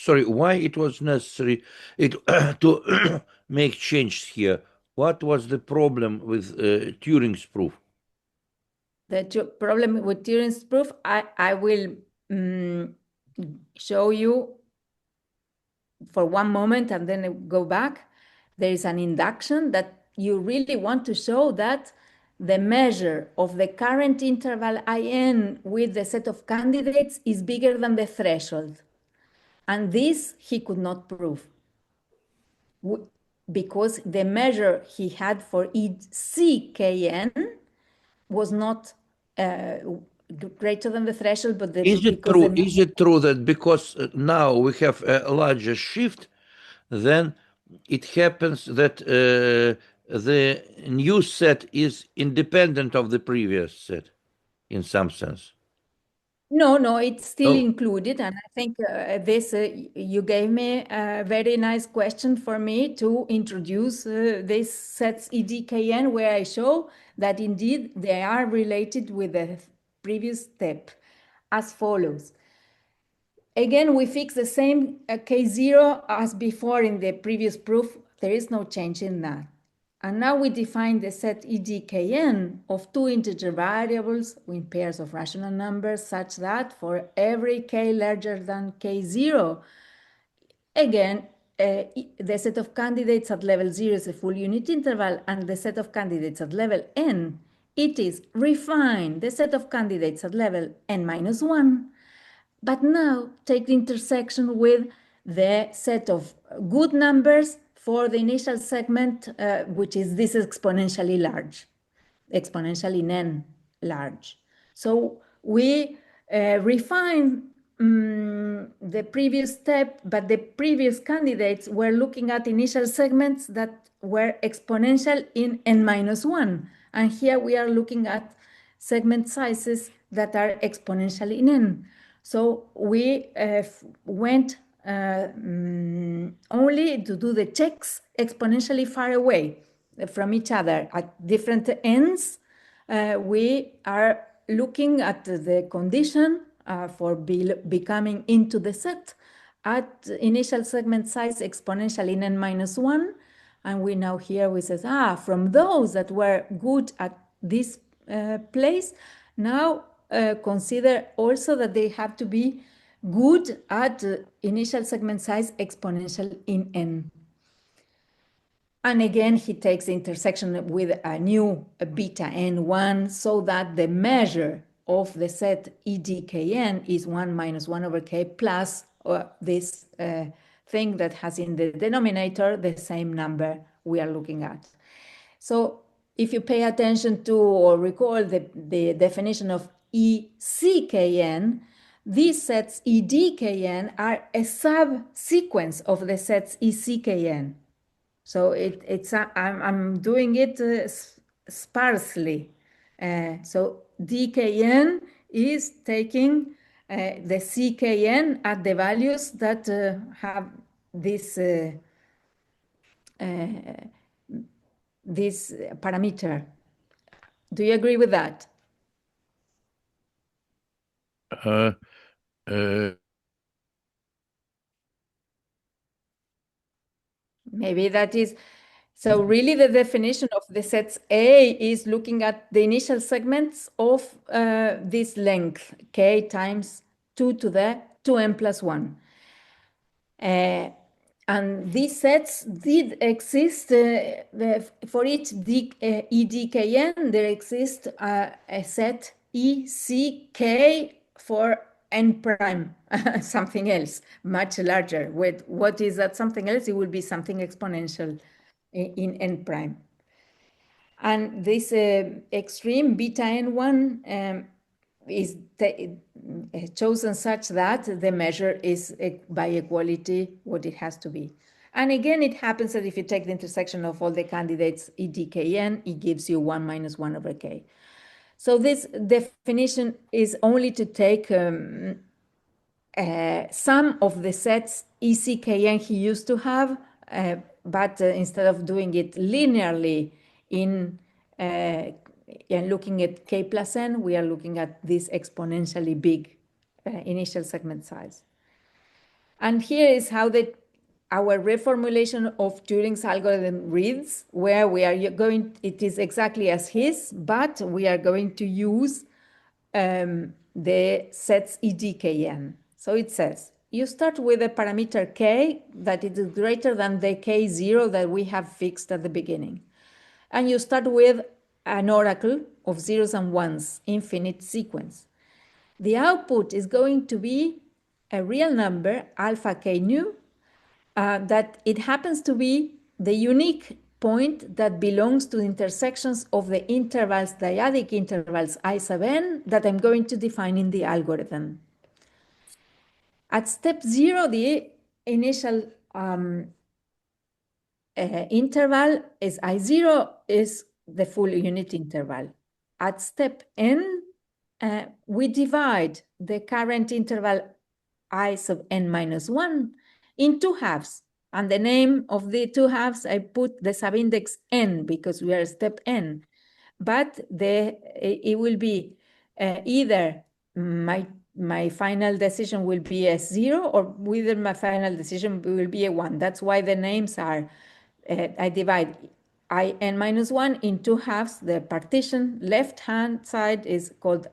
very... why it was necessary to make changes here? What was the problem with Turing's proof? The problem with Turing's proof, I will show you for one moment and then I go back. There is an induction that you really want to show that the measure of the current interval IN with the set of candidates is bigger than the threshold. And this he could not prove because the measure he had for ECKN was not greater than the threshold, but is it true that because now we have a larger shift, then it happens that the new set is independent of the previous set, in some sense? No, it's still included, and I think you gave me a very nice question for me to introduce this sets EDKN, where I show that indeed they are related with the previous step as follows. Again, we fix the same K0 as before in the previous proof. There is no change in that. And now we define the set EDKN of two integer variables with pairs of rational numbers such that for every k larger than K0, again, the set of candidates at level 0 is a full unit interval, and the set of candidates at level n, it is refined, the set of candidates at level n-1. But now take the intersection with the set of good numbers for the initial segment, which is this exponentially large, exponentially n large. So we refine the previous step, but the previous candidates were looking at initial segments that were exponential in n-1. And here we are looking at segment sizes that are exponential in n. So we went only to do the checks exponentially far away from each other. At different ends, we are looking at the condition for becoming into the set at initial segment size exponential in n-1. And we now here we say, from those that were good at this place, now consider also that they have to be good at initial segment size exponential in n. And again, he takes the intersection with a new beta n1 so that the measure of the set EDKN is 1 minus 1 over k plus this thing that has in the denominator the same number we are looking at. So if you pay attention to or recall the definition of ECKN, these sets EDKN are a subsequence of the sets ECKN. So I'm doing it sparsely. So DKN is taking the CKN at the values that have this this parameter. Do you agree with that? Maybe that is. So really the definition of the sets A is looking at the initial segments of this length, k times 2 to the 2n plus 1. And these sets did exist for each EDKN, there exists a set ECK for n prime something else, much larger. With what is that something else? It will be something exponential in n prime. And this extreme beta n1 is chosen such that the measure is by equality what it has to be. And again, it happens that if you take the intersection of all the candidates EDKN, it gives you 1 minus 1 over k. So this definition is only to take some of the sets ECKN he used to have, but instead of doing it linearly and looking at k plus n, we are looking at this exponentially big initial segment size. And here is how our reformulation of Turing's algorithm reads, where we are going, it is exactly as his, but we are going to use the sets EDKN. So it says, you start with a parameter k that is greater than the k0 that we have fixed at the beginning. And you start with an oracle of zeros and ones, infinite sequence. The output is going to be a real number, alpha k nu, that it happens to be the unique point that belongs to the intersections of the intervals, dyadic intervals I sub n, that I'm going to define in the algorithm. At step 0, the initial interval is I0, is the full unit interval. At step n, we divide the current interval I sub n minus 1 in two halves. And the name of the two halves, I put the subindex n because we are step n. But it will be either my final decision will be a 0 or whether my final decision will be a 1. That's why the names are, I divide in minus 1 in two halves. The partition left-hand side is called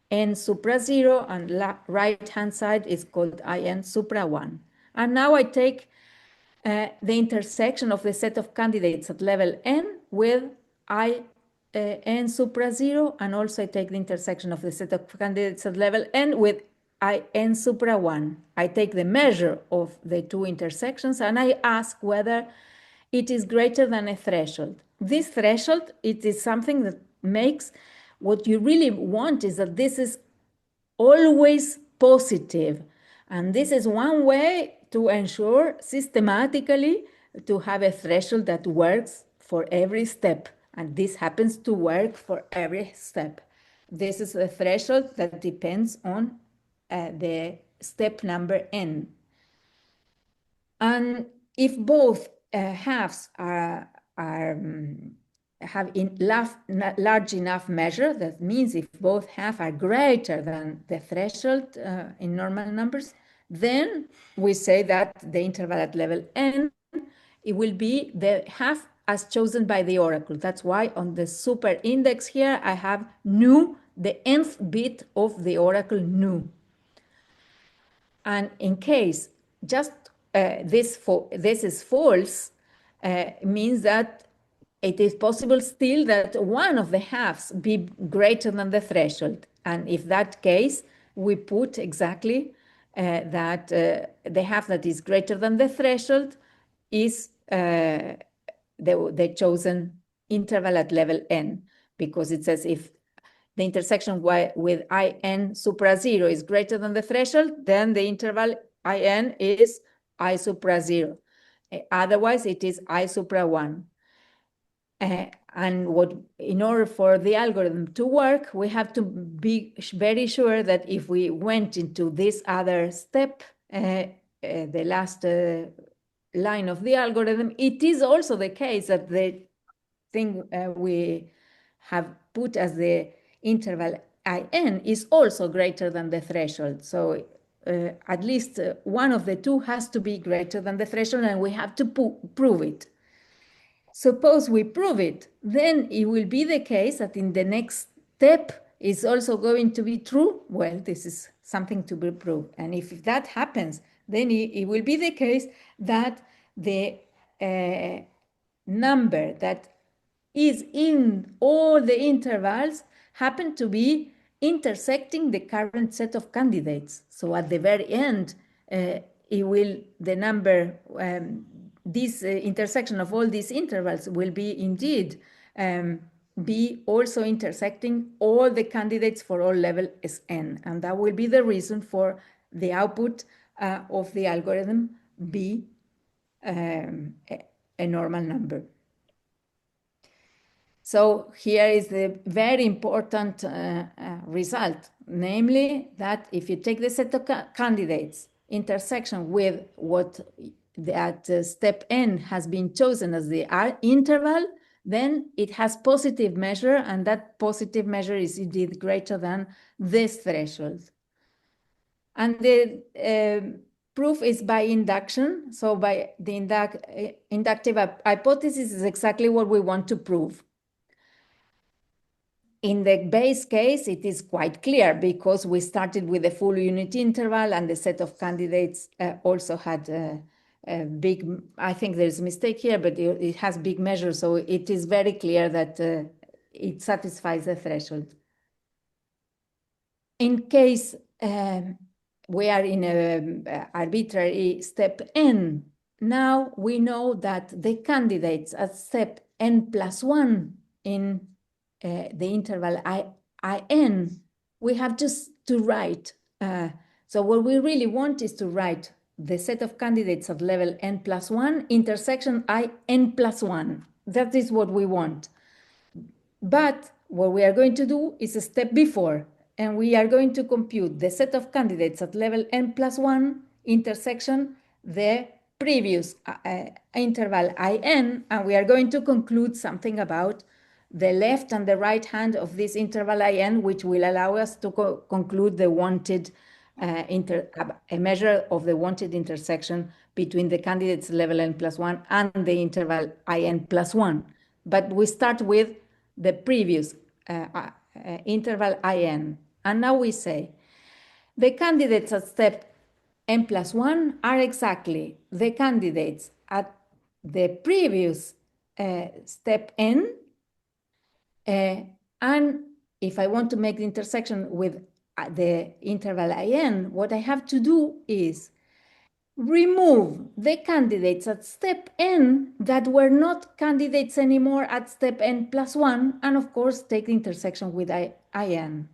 in supra 0 and right-hand side is called in supra 1. And now I take the intersection of the set of candidates at level n with n supra 0, and also I take the intersection of the set of candidates at level n with n supra 1. I take the measure of the two intersections and I ask whether it is greater than a threshold. This threshold, it is something that makes what you really want is that this is always positive. And this is one way to ensure systematically to have a threshold that works for every step. And this happens to work for every step. This is a threshold that depends on the step number n. And if both halves have large enough measure, that means if both halves are greater than the threshold in normal numbers, then we say that the interval at level n, it will be the half as chosen by the oracle. That's why on the super index here, I have nu, the nth bit of the oracle nu. And in case just this is false, means that it is possible still that one of the halves be greater than the threshold. And if that case, we put exactly that the half that is greater than the threshold is the chosen interval at level n, because it says if the intersection with in supra 0 is greater than the threshold, then the interval in is I supra 0. Otherwise, it is I supra 1. And in order for the algorithm to work, we have to be very sure that if we went into this other step, the last line of the algorithm, it is also the case that the thing we have put as the interval in is also greater than the threshold. So at least one of the two has to be greater than the threshold, and we have to prove it. Suppose we prove it, then it will be the case that in the next step is also going to be true. Well, this is something to be proved. And if that happens, then it will be the case that the number that is in all the intervals happen to be intersecting the current set of candidates. So at the very end, the number, this intersection of all these intervals will be indeed be also intersecting all the candidates for all level Sn. And that will be the reason for the output of the algorithm be a normal number. So here is the very important result, namely that if you take the set of candidates intersection with what at step n has been chosen as the interval, then it has positive measure, and that positive measure is indeed greater than this threshold. And the proof is by induction. So by the inductive hypothesis is exactly what we want to prove. In the base case, it is quite clear because we started with a full unit interval and the set of candidates also had a big, I think there's a mistake here, but it has big measures. So it is very clear that it satisfies the threshold. In case we are in an arbitrary step n, now we know that the candidates at step n+1 in the interval in, we have just to write. So what we really want is to write the set of candidates at level n+1 intersection in+1. That is what we want. But what we are going to do is a step before, and we are going to compute the set of candidates at level n+1 intersection the previous interval in, and we are going to conclude something about the left and the right hand of this interval in, which will allow us to conclude the wanted a measure of the wanted intersection between the candidates level n+1 and the interval in+1. But we start with the previous interval in. And now we say the candidates at step n+1 are exactly the candidates at the previous step n. And if I want to make the intersection with the interval in, what I have to do is remove the candidates at step n that were not candidates anymore at step n+1, and of course take the intersection with in.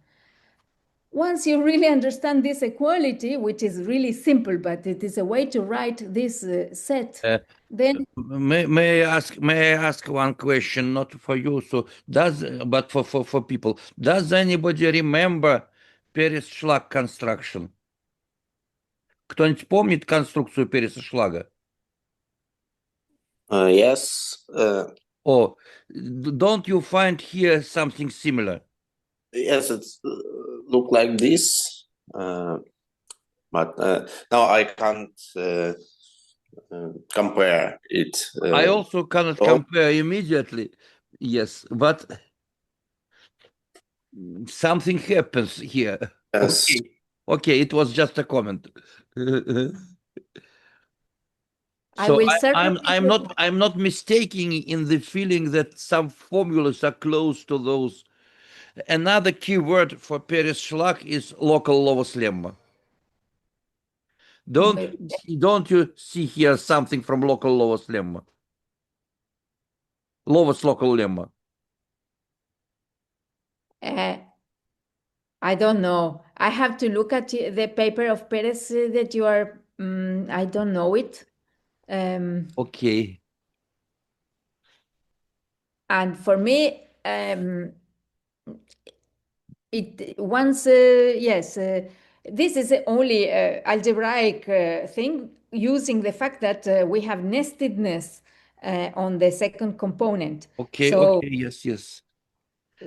Once you really understand this equality, which is really simple, but it is a way to write this set, then may I ask one question, not for you, but for people. Does anybody remember Перес-Шлаг construction? Кто-нибудь помнит конструкцию Переса-Шлага? Yes. Don't you find here something similar? Yes, it look like this, but now I can't compare it. I also cannot compare immediately. Yes, but something happens here. Yes. Okay, it was just a comment. So I'm not mistaking in the feeling that some formulas are close to those. Another key word for Перес-Шлаг is local lowest lemma. Don't you see here something from local lowest lemma? Lowest local lemma. I don't know. I have to look at the paper of Perez that you are. I don't know it. Okay. And for me, yes, this is the only algebraic thing using the fact that we have nestedness on the second component. Okay, so okay, yes.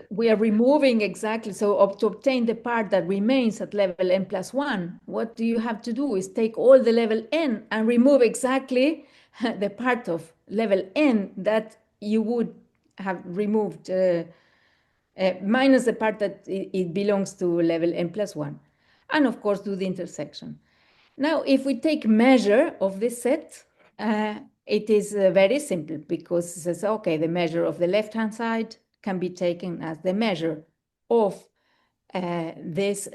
We are removing exactly, so to obtain the part that remains at level n+1, what you have to do is take all the level n and remove exactly the part of level n that you would have removed, minus the part that it belongs to level n+1. And of course, do the intersection. Now, if we take measure of this set, it is very simple because it says, okay, the measure of the left-hand side can be taken as the measure of this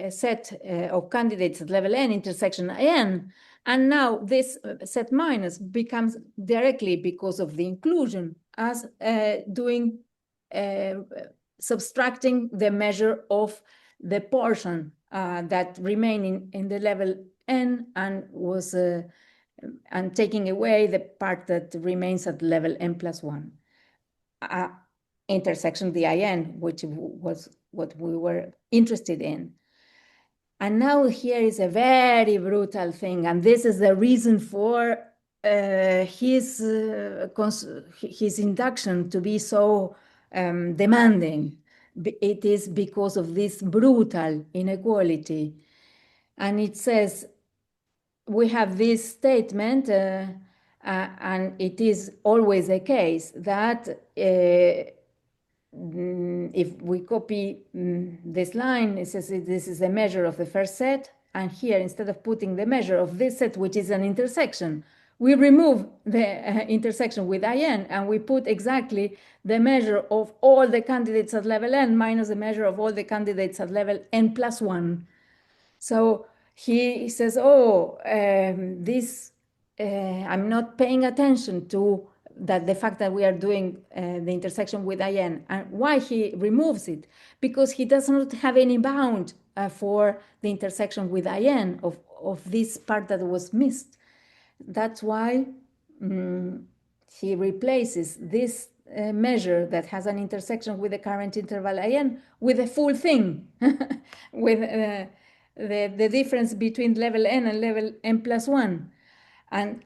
set of candidates at level n intersection n, and now this set minus becomes directly because of the inclusion as subtracting the measure of the portion that remained in the level n and was and taking away the part that remains at level n plus 1. Intersection the in, which was what we were interested in. And now here is a very brutal thing, and this is the reason for his induction to be so demanding. It is because of this brutal inequality. And it says, we have this statement, and it is always the case that if we copy this line, it says this is the measure of the first set, and here instead of putting the measure of this set, which is an intersection, we remove the intersection with in, and we put exactly the measure of all the candidates at level n minus the measure of all the candidates at level n plus 1. So he says, oh, I'm not paying attention to that, the fact that we are doing the intersection with in. And why he removes it? Because he does not have any bound for the intersection with in of this part that was missed. That's why he replaces this measure that has an intersection with the current interval in with the full thing, with the difference between level n and level n plus 1. And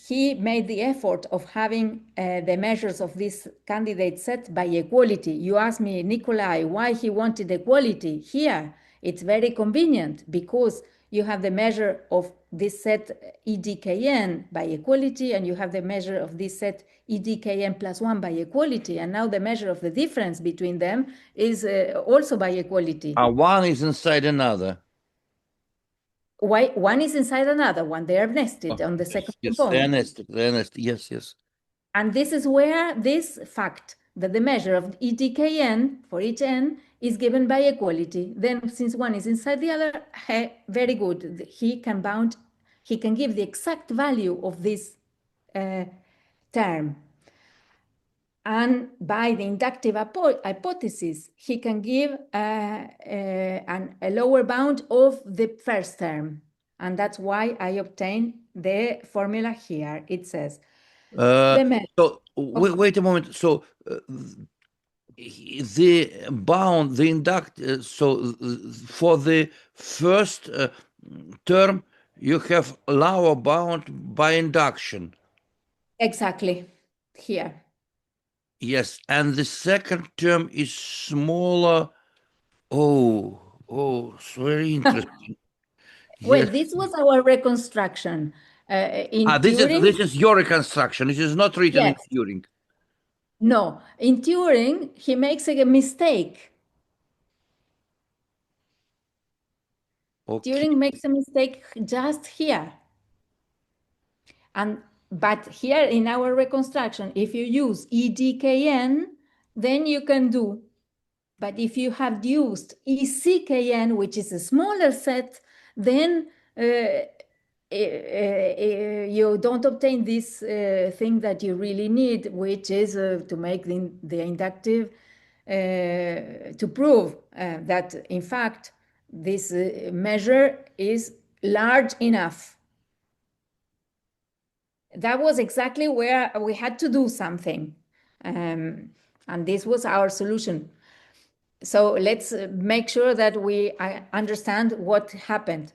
he made the effort of having the measures of this candidate set by equality. You asked me, Nikolai, why he wanted equality. Here, it's very convenient because you have the measure of this set EDKN by equality, and you have the measure of this set EDKN plus 1 by equality. And now the measure of the difference between them is also by equality. One is inside another. Why one is inside another one? They are nested on the second component. Yes, they're nested. Yes. And this is where this fact that the measure of EDKN for each n is given by equality. Then since one is inside the other, very good. He can give the exact value of this term. And by the inductive hypothesis, he can give a lower bound of the first term. And that's why I obtain the formula here. It says, so wait a moment. So the bound, the induct, so for the first term, you have lower bound by induction. Exactly, here. Yes, and the second term is smaller. Oh, it's very interesting. Well, this was our reconstruction. This is your reconstruction. It is not written in Turing. No, in Turing, he makes a mistake. Okay. Turing makes a mistake just here. But here in our reconstruction, if you use EDKN, then you can do. But if you have used ECKN, which is a smaller set, then you don't obtain this thing that you really need, which is to make the inductive, to prove that, in fact, this measure is large enough. That was exactly where we had to do something. And this was our solution. So let's make sure that we understand what happened.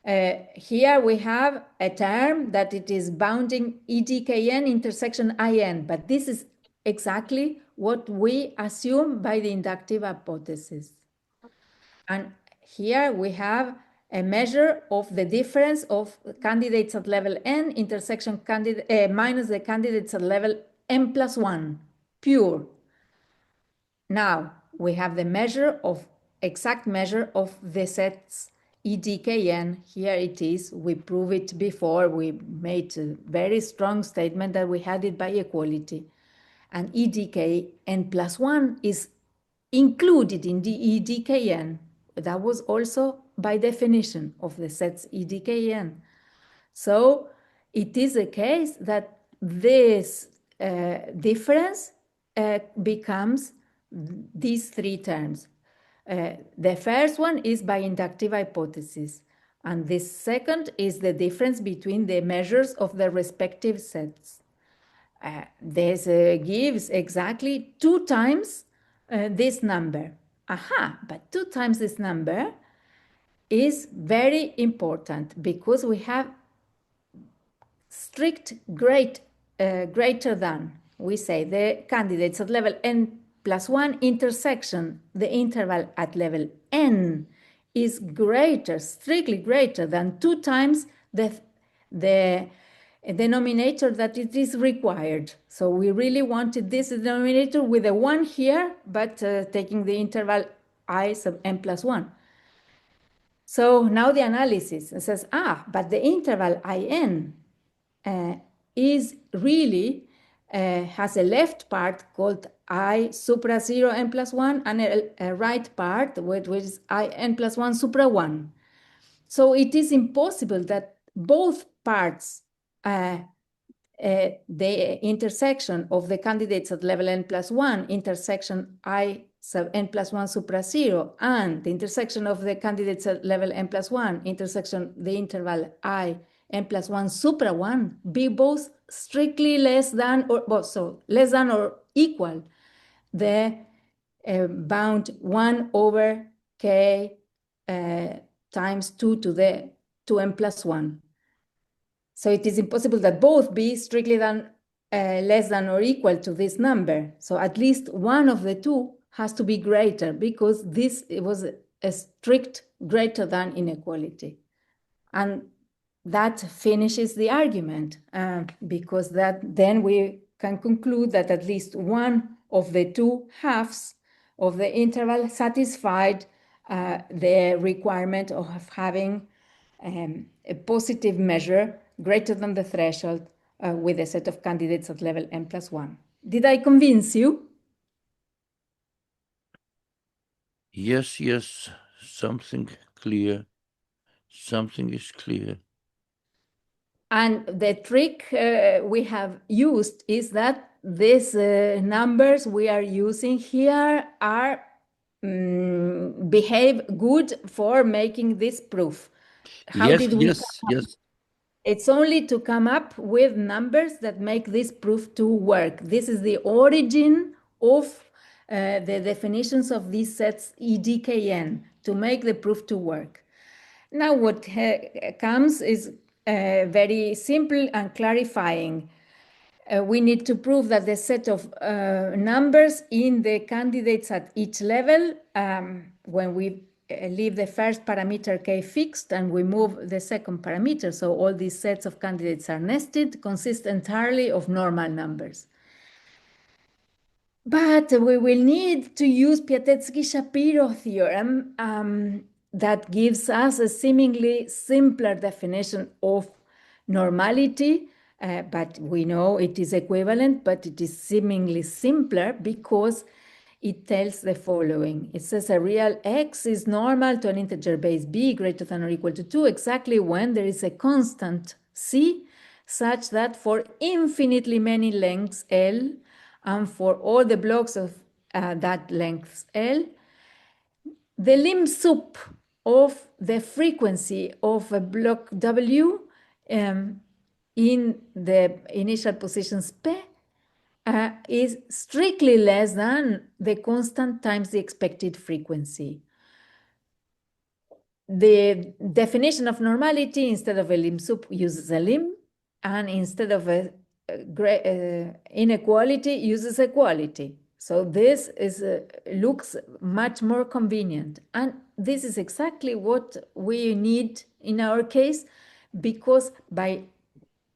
Here we have a term that it is bounding EDKN intersection IN, but this is exactly what we assume by the inductive hypothesis. And here we have a measure of the difference of candidates at level n intersection minus the candidates at level n plus 1, pure. Now we have the exact measure of the sets EDKN. Here it is. We proved it before. We made a very strong statement that we had it by equality. And EDKN plus 1 is included in the EDKN. That was also by definition of the sets EDKN. So it is a case that this difference becomes these three terms. The first one is by inductive hypothesis, and the second is the difference between the measures of the respective sets. This gives exactly 2 times this number. But 2 times this number is very important because we have strict greater than. We say the candidates at level n+1 intersection, the interval at level n is greater, strictly greater than 2 times the denominator that it is required. So we really wanted this denominator with a 1 here, but taking the interval I sub n+1. So now the analysis says, but the interval in is really has a left part called I supra 0 n+1 and a right part which is I n+1 supra 1. So it is impossible that both parts, the intersection of the candidates at level n+1, intersection I sub n+1 supra 0, and the intersection of the candidates at level n+1, intersection the interval I n+1 supra 1, be both strictly less than or equal the bound 1 over k times 2 to the 2n+1. So it is impossible that both be strictly less than or equal to this number. So at least one of the two has to be greater because this was a strict greater than inequality. And that finishes the argument because then we can conclude that at least one of the two halves of the interval satisfied the requirement of having a positive measure greater than the threshold with a set of candidates at level n+1. Did I convince you? Yes, something clear. Something is clear. And the trick we have used is that these numbers we are using here are behave good for making this proof. Yes. It's only to come up with numbers that make this proof to work. This is the origin of the definitions of these sets EDKN to make the proof to work. Now what comes is very simple and clarifying. We need to prove that the set of numbers in the candidates at each level, when we leave the first parameter k fixed and we move the second parameter, so all these sets of candidates are nested, consist entirely of normal numbers. But we will need to use Piasecki-Shapiro theorem that gives us a seemingly simpler definition of normality, but we know it is equivalent, but it is seemingly simpler because it tells the following. It says a real x is normal to an integer base b greater than or equal to 2 exactly when there is a constant c such that for infinitely many lengths L and for all the blocks of that length L, the lim sup of the frequency of a block W in the initial positions P is strictly less than the constant times the expected frequency. The definition of normality, instead of a lim sup, uses a lim, and instead of a inequality, uses equality. So this looks much more convenient. And this is exactly what we need in our case, because by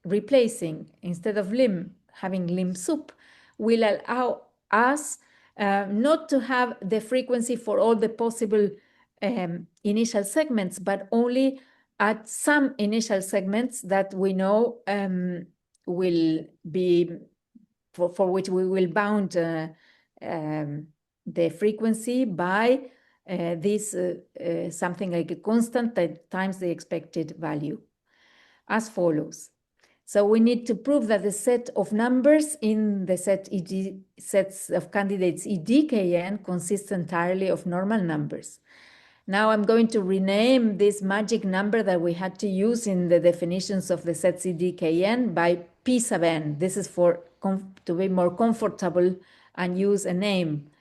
replacing, instead of lim, having lim sup, will allow us not to have the frequency for all the possible initial segments, but only at some initial segments that we know will be, for which we will bound the frequency by this something like a constant that times the expected value, as follows. So we need to prove that the set of numbers in the sets of candidates EDKN consists entirely of normal numbers. Now I'm going to rename this magic number that we had to use in the definitions of the sets EDKN by P sub n. This is to be more comfortable and use a name.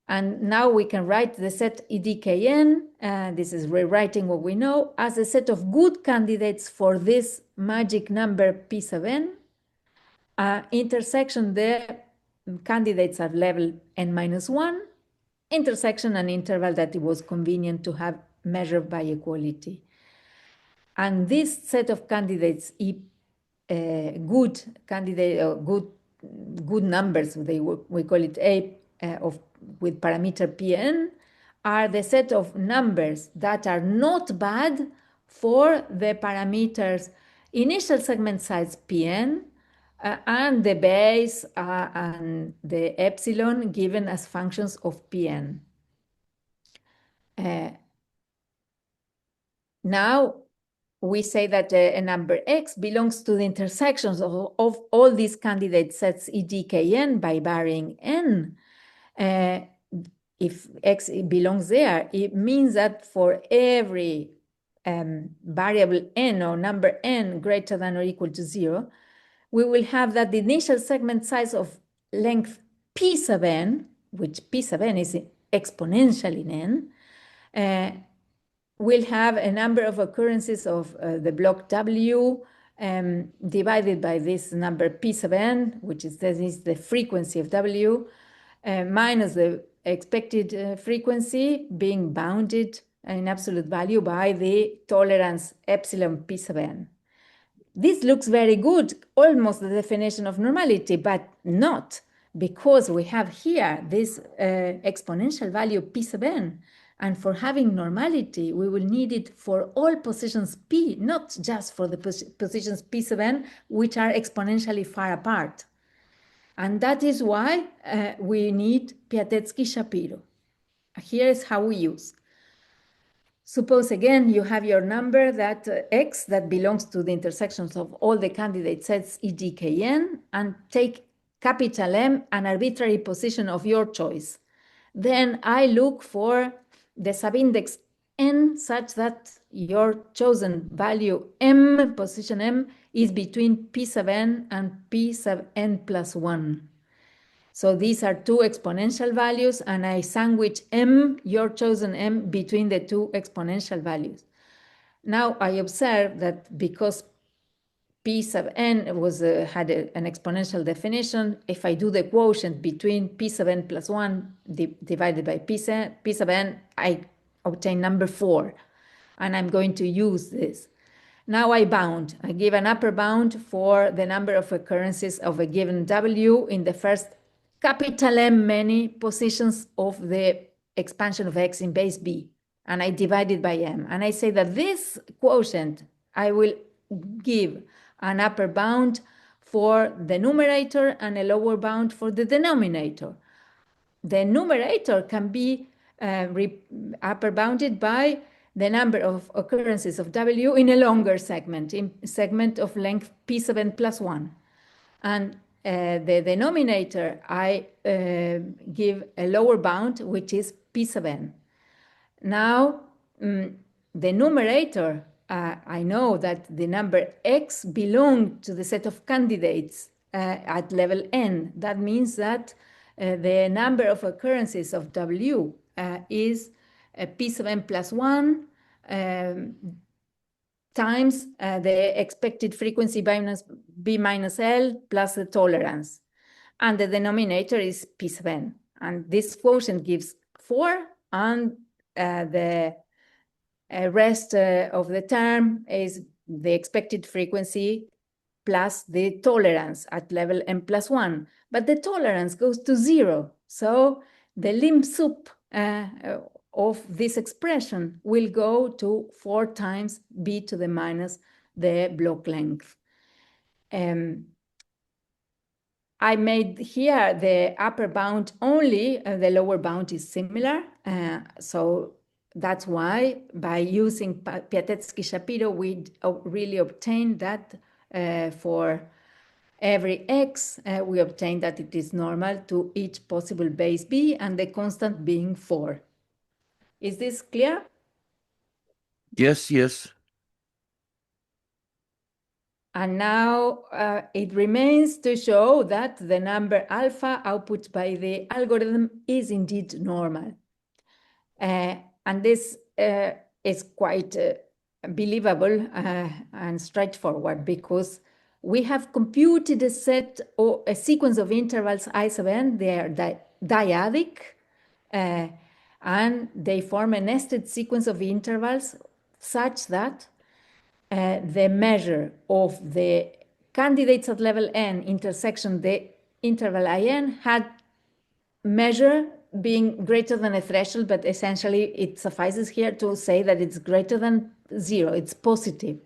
And now we can write the set EDKN, this is rewriting what we know, as a set of good candidates for this magic number P sub n. Intersection the candidates at level n-1, intersection an interval that it was convenient to have measured by equality. And this set of candidates, good candidate or good numbers, we call it A with parameter Pn, are the set of numbers that are not bad for the parameters initial segment size Pn and the base and the epsilon given as functions of Pn. Now we say that a number x belongs to the intersections of all these candidate sets EDKN by varying n. If x belongs there, it means that for every variable n or number n greater than or equal to 0, we will have that the initial segment size of length p sub n, which p sub n is exponential in n, will have a number of occurrences of the block W divided by this number p sub n, which is the frequency of W, minus the expected frequency being bounded in absolute value by the tolerance epsilon p sub n. This looks very good, almost the definition of normality, but not, because we have here this exponential value p sub n. And for having normality, we will need it for all positions p, not just for the positions p sub n, which are exponentially far apart. And that is why we need Piatetsky-Shapiro. Here is how we use. Suppose again you have your number that x that belongs to the intersections of all the candidate sets EDKN, and take capital M, an arbitrary position of your choice. Then I look for the subindex n such that your chosen value m, position m, is between p sub n and p sub n plus 1. So these are two exponential values, and I sandwich m, your chosen m, between the two exponential values. Now I observe that because p sub n had an exponential definition, if I do the quotient between p sub n plus 1 divided by p sub n, I obtain number 4, and I'm going to use this. Now I give an upper bound for the number of occurrences of a given W in the first capital M many positions of the expansion of x in base B, and I divide it by m. And I say that this quotient, I will give an upper bound for the numerator and a lower bound for the denominator. The numerator can be upper bounded by the number of occurrences of W in a longer segment, in segment of length p sub n plus 1. And the denominator, I give a lower bound, which is p sub n. Now, the numerator, I know that the number x belongs to the set of candidates at level n. That means that the number of occurrences of W is p sub n plus 1 times the expected frequency B minus L plus the tolerance. And the denominator is p sub n. And this quotient gives 4, and the rest of the term is the expected frequency plus the tolerance at level n plus 1. But the tolerance goes to 0. So the lim sup of this expression will go to 4 times b to the minus the block length. I made here the upper bound only, the lower bound is similar. So that's why by using Piatetsky-Shapiro, we really obtained that for every x, we obtain that it is normal to each possible base b, and the constant being 4. Is this clear? Yes, yes. And now it remains to show that the number alpha output by the algorithm is indeed normal. And this is quite believable and straightforward, because we have computed a set or a sequence of intervals I sub n. They are dyadic, and they form a nested sequence of intervals such that the measure of the candidates at level n intersection the interval in had measure being greater than a threshold, but essentially it suffices here to say that it's greater than 0, it's positive.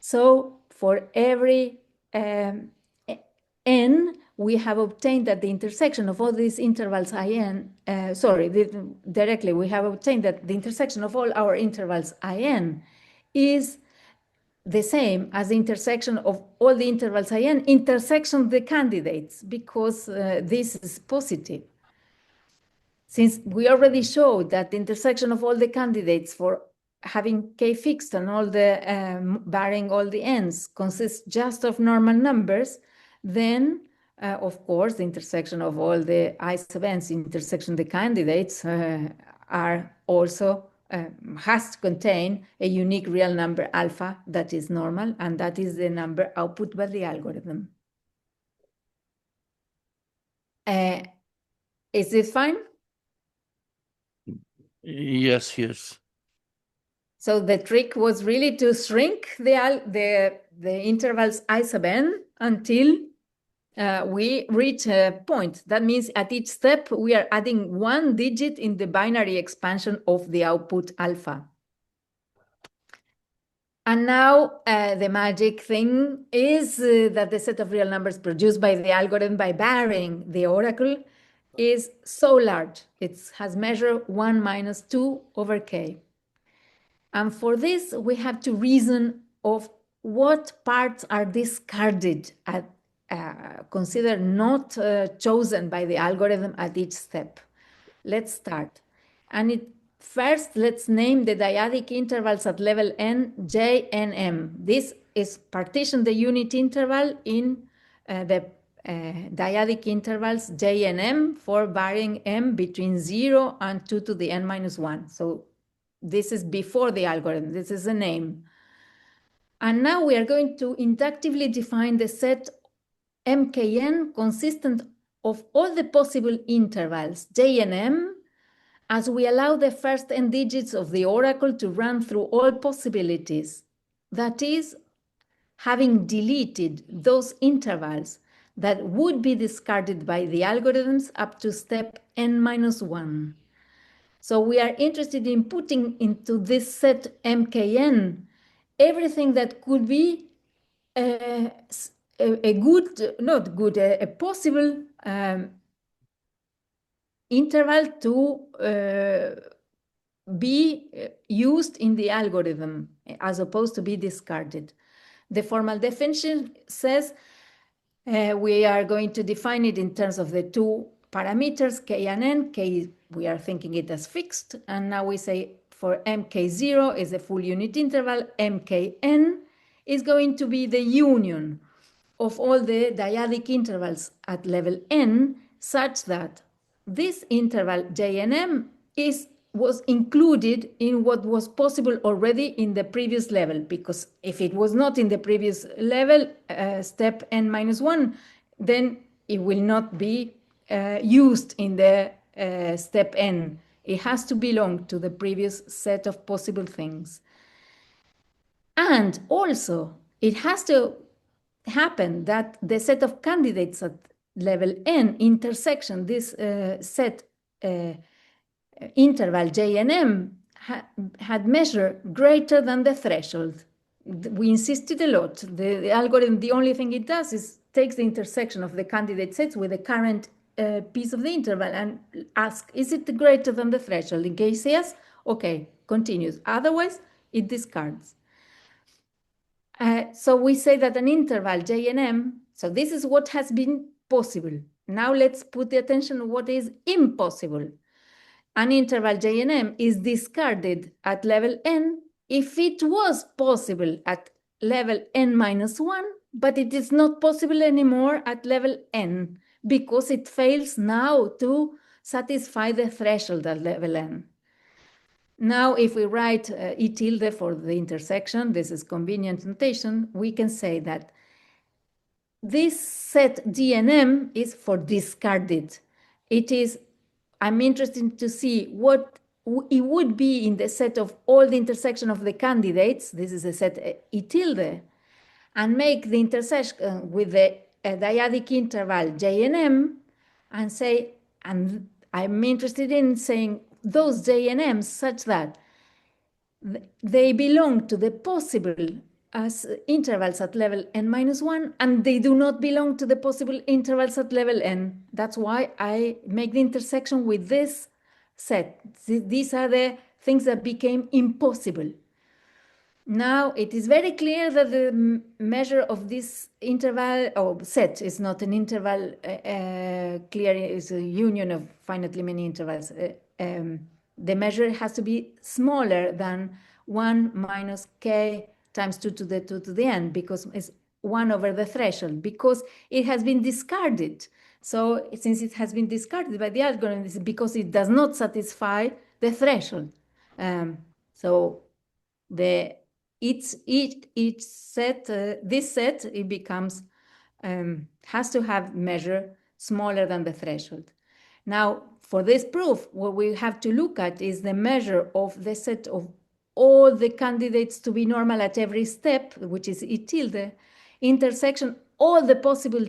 So for every n, we have obtained that the intersection of all these intervals in, directly we have obtained that the intersection of all our intervals in is the same as the intersection of all the intervals in intersection the candidates, because this is positive. Since we already showed that the intersection of all the candidates for having k fixed and all the barring all the n's consists just of normal numbers, then of course the intersection of all the I sub n's intersection the candidates are also has to contain a unique real number alpha that is normal, and that is the number output by the algorithm. Is it fine? Yes, yes. So the trick was really to shrink the intervals I sub n until we reach a point. That means at each step, we are adding one digit in the binary expansion of the output alpha. And now the magic thing is that the set of real numbers produced by the algorithm by varying the oracle is so large. It has measure 1 minus 2 over k. And for this, we have to reason of what parts are discarded, considered not chosen by the algorithm at each step. Let's start. And first, let's name the dyadic intervals at level n, j, and m. This is partition the unit interval in the dyadic intervals j and m for varying m between 0 and 2 to the n minus 1. So this is before the algorithm. This is a name. And now we are going to inductively define the set mkn consistent of all the possible intervals j and m, as we allow the first n digits of the oracle to run through all possibilities. That is, having deleted those intervals that would be discarded by the algorithms up to step n minus 1. So we are interested in putting into this set mkn everything that could be a possible interval to be used in the algorithm as opposed to be discarded. The formal definition says we are going to define it in terms of the two parameters, k and n. K, we are thinking it as fixed. And now we say for mk0 is a full unit interval, mkn is going to be the union of all the dyadic intervals at level n, such that this interval j and m was included in what was possible already in the previous level, because if it was not in the previous level, step n minus 1, then it will not be used in the step n. It has to belong to the previous set of possible things. And also, it has to happen that the set of candidates at level n intersection this set interval j and m had measure greater than the threshold. We insisted a lot. The algorithm, the only thing it does is takes the intersection of the candidate sets with the current piece of the interval and asks, is it greater than the threshold? In case yes, okay, continues. Otherwise, it discards. So we say that an interval J and M, so this is what has been possible. Now let's put the attention on what is impossible. An interval J and M is discarded at level n if it was possible at level n minus 1, but it is not possible anymore at level n because it fails now to satisfy the threshold at level n. Now, if we write E tilde for the intersection, this is convenient notation, we can say that this set D and M is for discarded. It is, I'm interested to see what it would be in the set of all the intersection of the candidates, this is a set E tilde, and make the intersection with the dyadic interval J and M, and say, and I'm interested in saying those J and M's such that they belong to the possible as intervals at level n minus 1, and they do not belong to the possible intervals at level n. That's why I make the intersection with this set. These are the things that became impossible. Now it is very clear that the measure of this interval or set is not an interval, clear is a union of finitely many intervals. The measure has to be smaller than 1 minus k times 2 to the 2 to the n, because it's 1 over the threshold, because it has been discarded. So since it has been discarded by the algorithm, it's because it does not satisfy the threshold. So each set, this set, it becomes, has to have measure smaller than the threshold. Now, for this proof, what we have to look at is the measure of the set of all the candidates to be normal at every step, which is E tilde, intersection, all the possible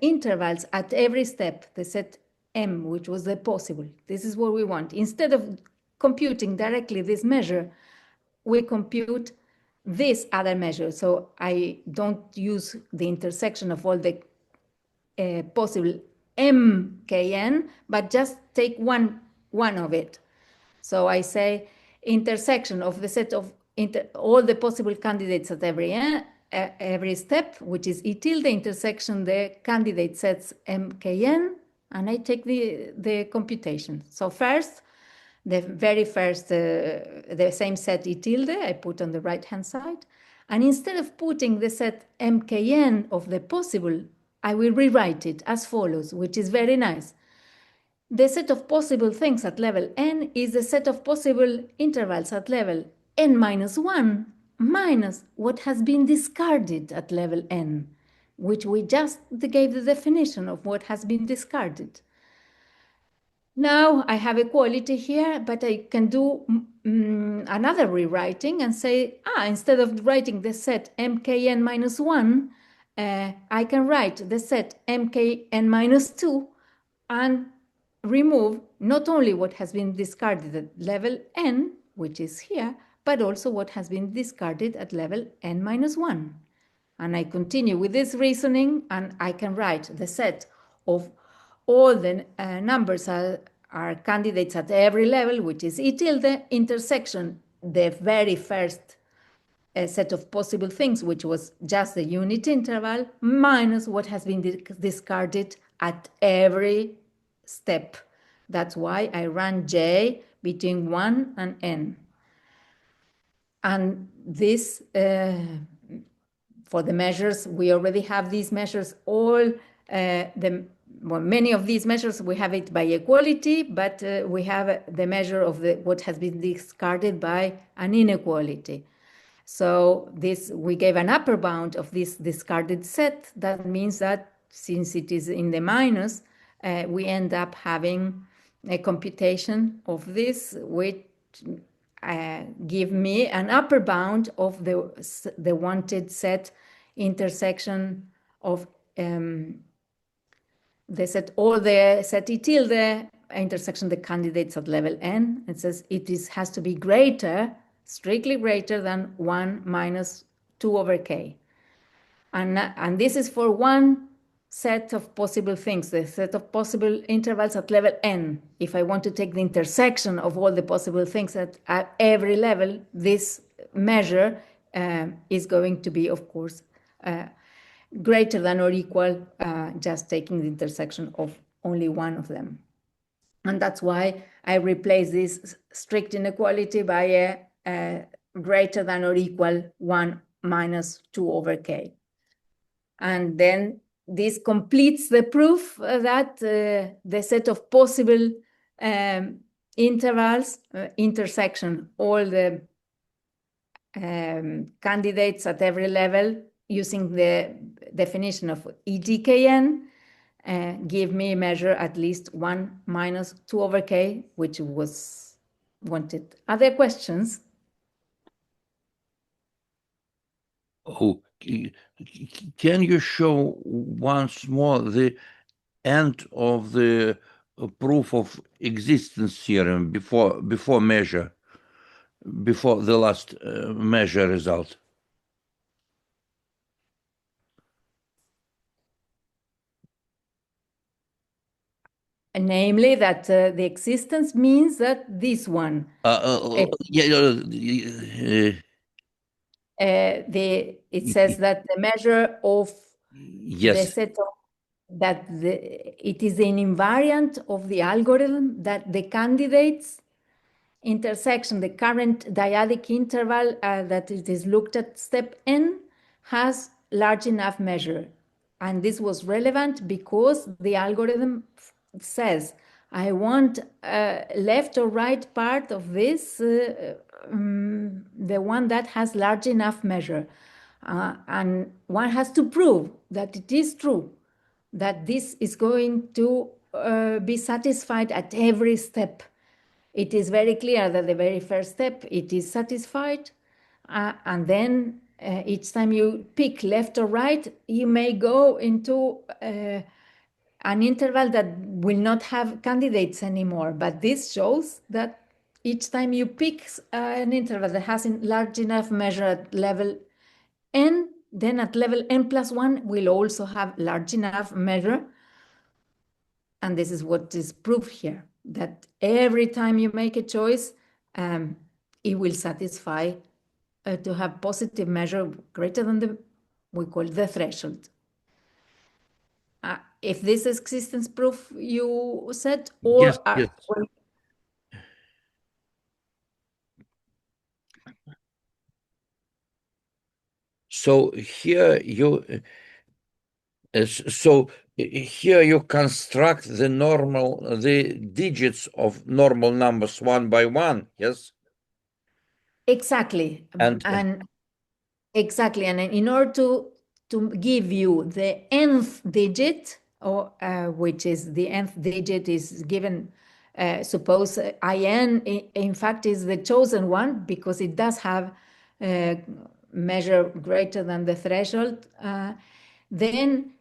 intervals at every step, the set M, which was the possible. This is what we want. Instead of computing directly this measure, we compute this other measure. So I don't use the intersection of all the possible mkn, but just take one of it. So I say intersection of the set of all the possible candidates at every step, which is E tilde, intersection the candidate sets mkn, and I take the computation. So first, the very first, the same set E tilde, I put on the right-hand side. And instead of putting the set mkn of the possible, I will rewrite it as follows, which is very nice. The set of possible things at level n is the set of possible intervals at level n minus 1 minus what has been discarded at level n, which we just gave the definition of what has been discarded. Now I have equality here, but I can do another rewriting and say, instead of writing the set mkn minus 1, I can write the set mkn minus 2 and remove not only what has been discarded at level n, which is here, but also what has been discarded at level n minus 1. And I continue with this reasoning, and I can write the set of all the numbers are candidates at every level, which is E tilde, intersection, the very first set of possible things, which was just the unit interval, minus what has been discarded at every step. That's why I run J between 1 and n. And this, for the measures, we already have these measures, all many of these measures, we have it by equality, but we have the measure of what has been discarded by an inequality. So this, we gave an upper bound of this discarded set. That means that since it is in the minus, we end up having a computation of this, which give me an upper bound of the wanted set intersection of the set, all the set E tilde intersection the candidates at level n. It says has to be greater, strictly greater than 1 minus 2 over k. And this is for one set of possible things, the set of possible intervals at level n. If I want to take the intersection of all the possible things at every level, this measure is going to be, of course, greater than or equal just taking the intersection of only one of them. And that's why I replace this strict inequality by a greater than or equal 1 minus 2 over k. And then this completes the proof that the set of possible intervals, intersection, all the candidates at every level using the definition of EDKN give me a measure at least 1 minus 2 over k, which was wanted. Other questions? Oh, can you show once more the end of the proof of existence theorem before measure, before the last measure result? Namely, that the existence means that this one. It says that the measure of the set of it is an invariant of the algorithm that the candidates intersection, the current dyadic interval that it is looked at step n has large enough measure. And this was relevant because the algorithm says, I want left or right part of this, the one that has large enough measure. And one has to prove that it is true, that this is going to be satisfied at every step. It is very clear that the very first step, it is satisfied. And then each time you pick left or right, you may go into an interval that will not have candidates anymore. But this shows that each time you pick an interval that has a large enough measure at level n, then at level n plus 1 will also have large enough measure. And this is what is proof here, that every time you make a choice, it will satisfy to have positive measure greater than we call the threshold. If this is existence proof you said, or yes. So here you construct the digits of normal numbers one by one, yes? Exactly. And exactly. And in order to give you the nth digit, or which is the nth digit is given, suppose in in fact is the chosen one because it does have measure greater than the threshold, then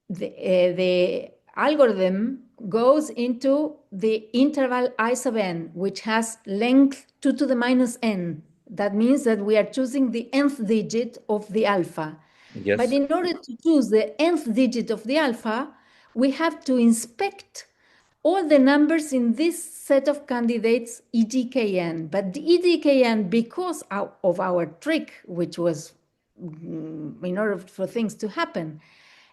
the algorithm goes into the interval I sub n, which has length 2 to the minus n. That means that we are choosing the nth digit of the alpha. Yes. But in order to choose the nth digit of the alpha, we have to inspect all the numbers in this set of candidates EDKN. But the EDKN, because of our trick, which was in order for things to happen,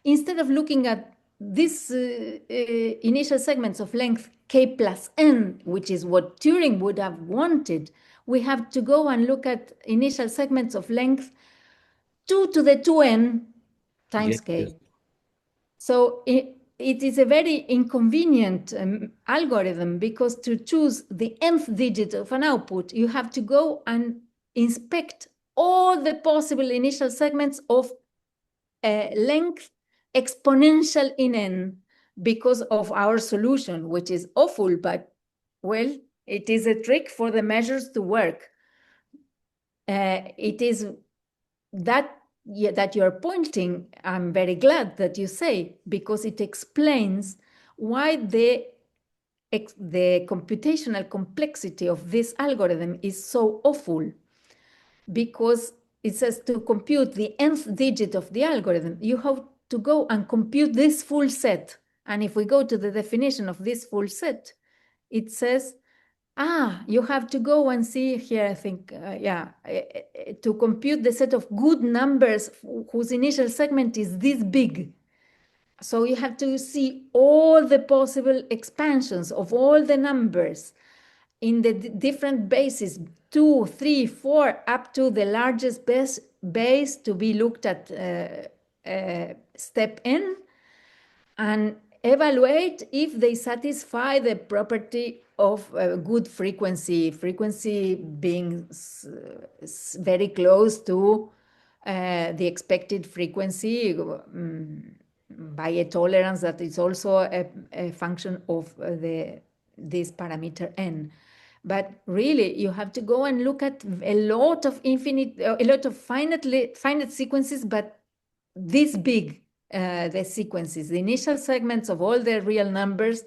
instead of looking at these initial segments of length k plus n, which is what Turing would have wanted, we have to go and look at initial segments of length 2 to the 2n times k. Yes. So it is a very inconvenient algorithm because to choose the nth digit of an output, you have to go and inspect all the possible initial segments of length exponential in n because of our solution, which is awful, but well, it is a trick for the measures to work. It is that you're pointing, I'm very glad that you say, because it explains why the computational complexity of this algorithm is so awful. Because it says to compute the nth digit of the algorithm, you have to go and compute this full set. And if we go to the definition of this full set, it says, you have to go and see here, I think, to compute the set of good numbers whose initial segment is this big. So you have to see all the possible expansions of all the numbers in the different bases, 2, 3, 4, up to the largest base to be looked at step n, and evaluate if they satisfy the property of good frequency being very close to the expected frequency by a tolerance that is also a function of this parameter n. But really, you have to go and look at a lot of finite sequences, but this big, the sequences, the initial segments of all the real numbers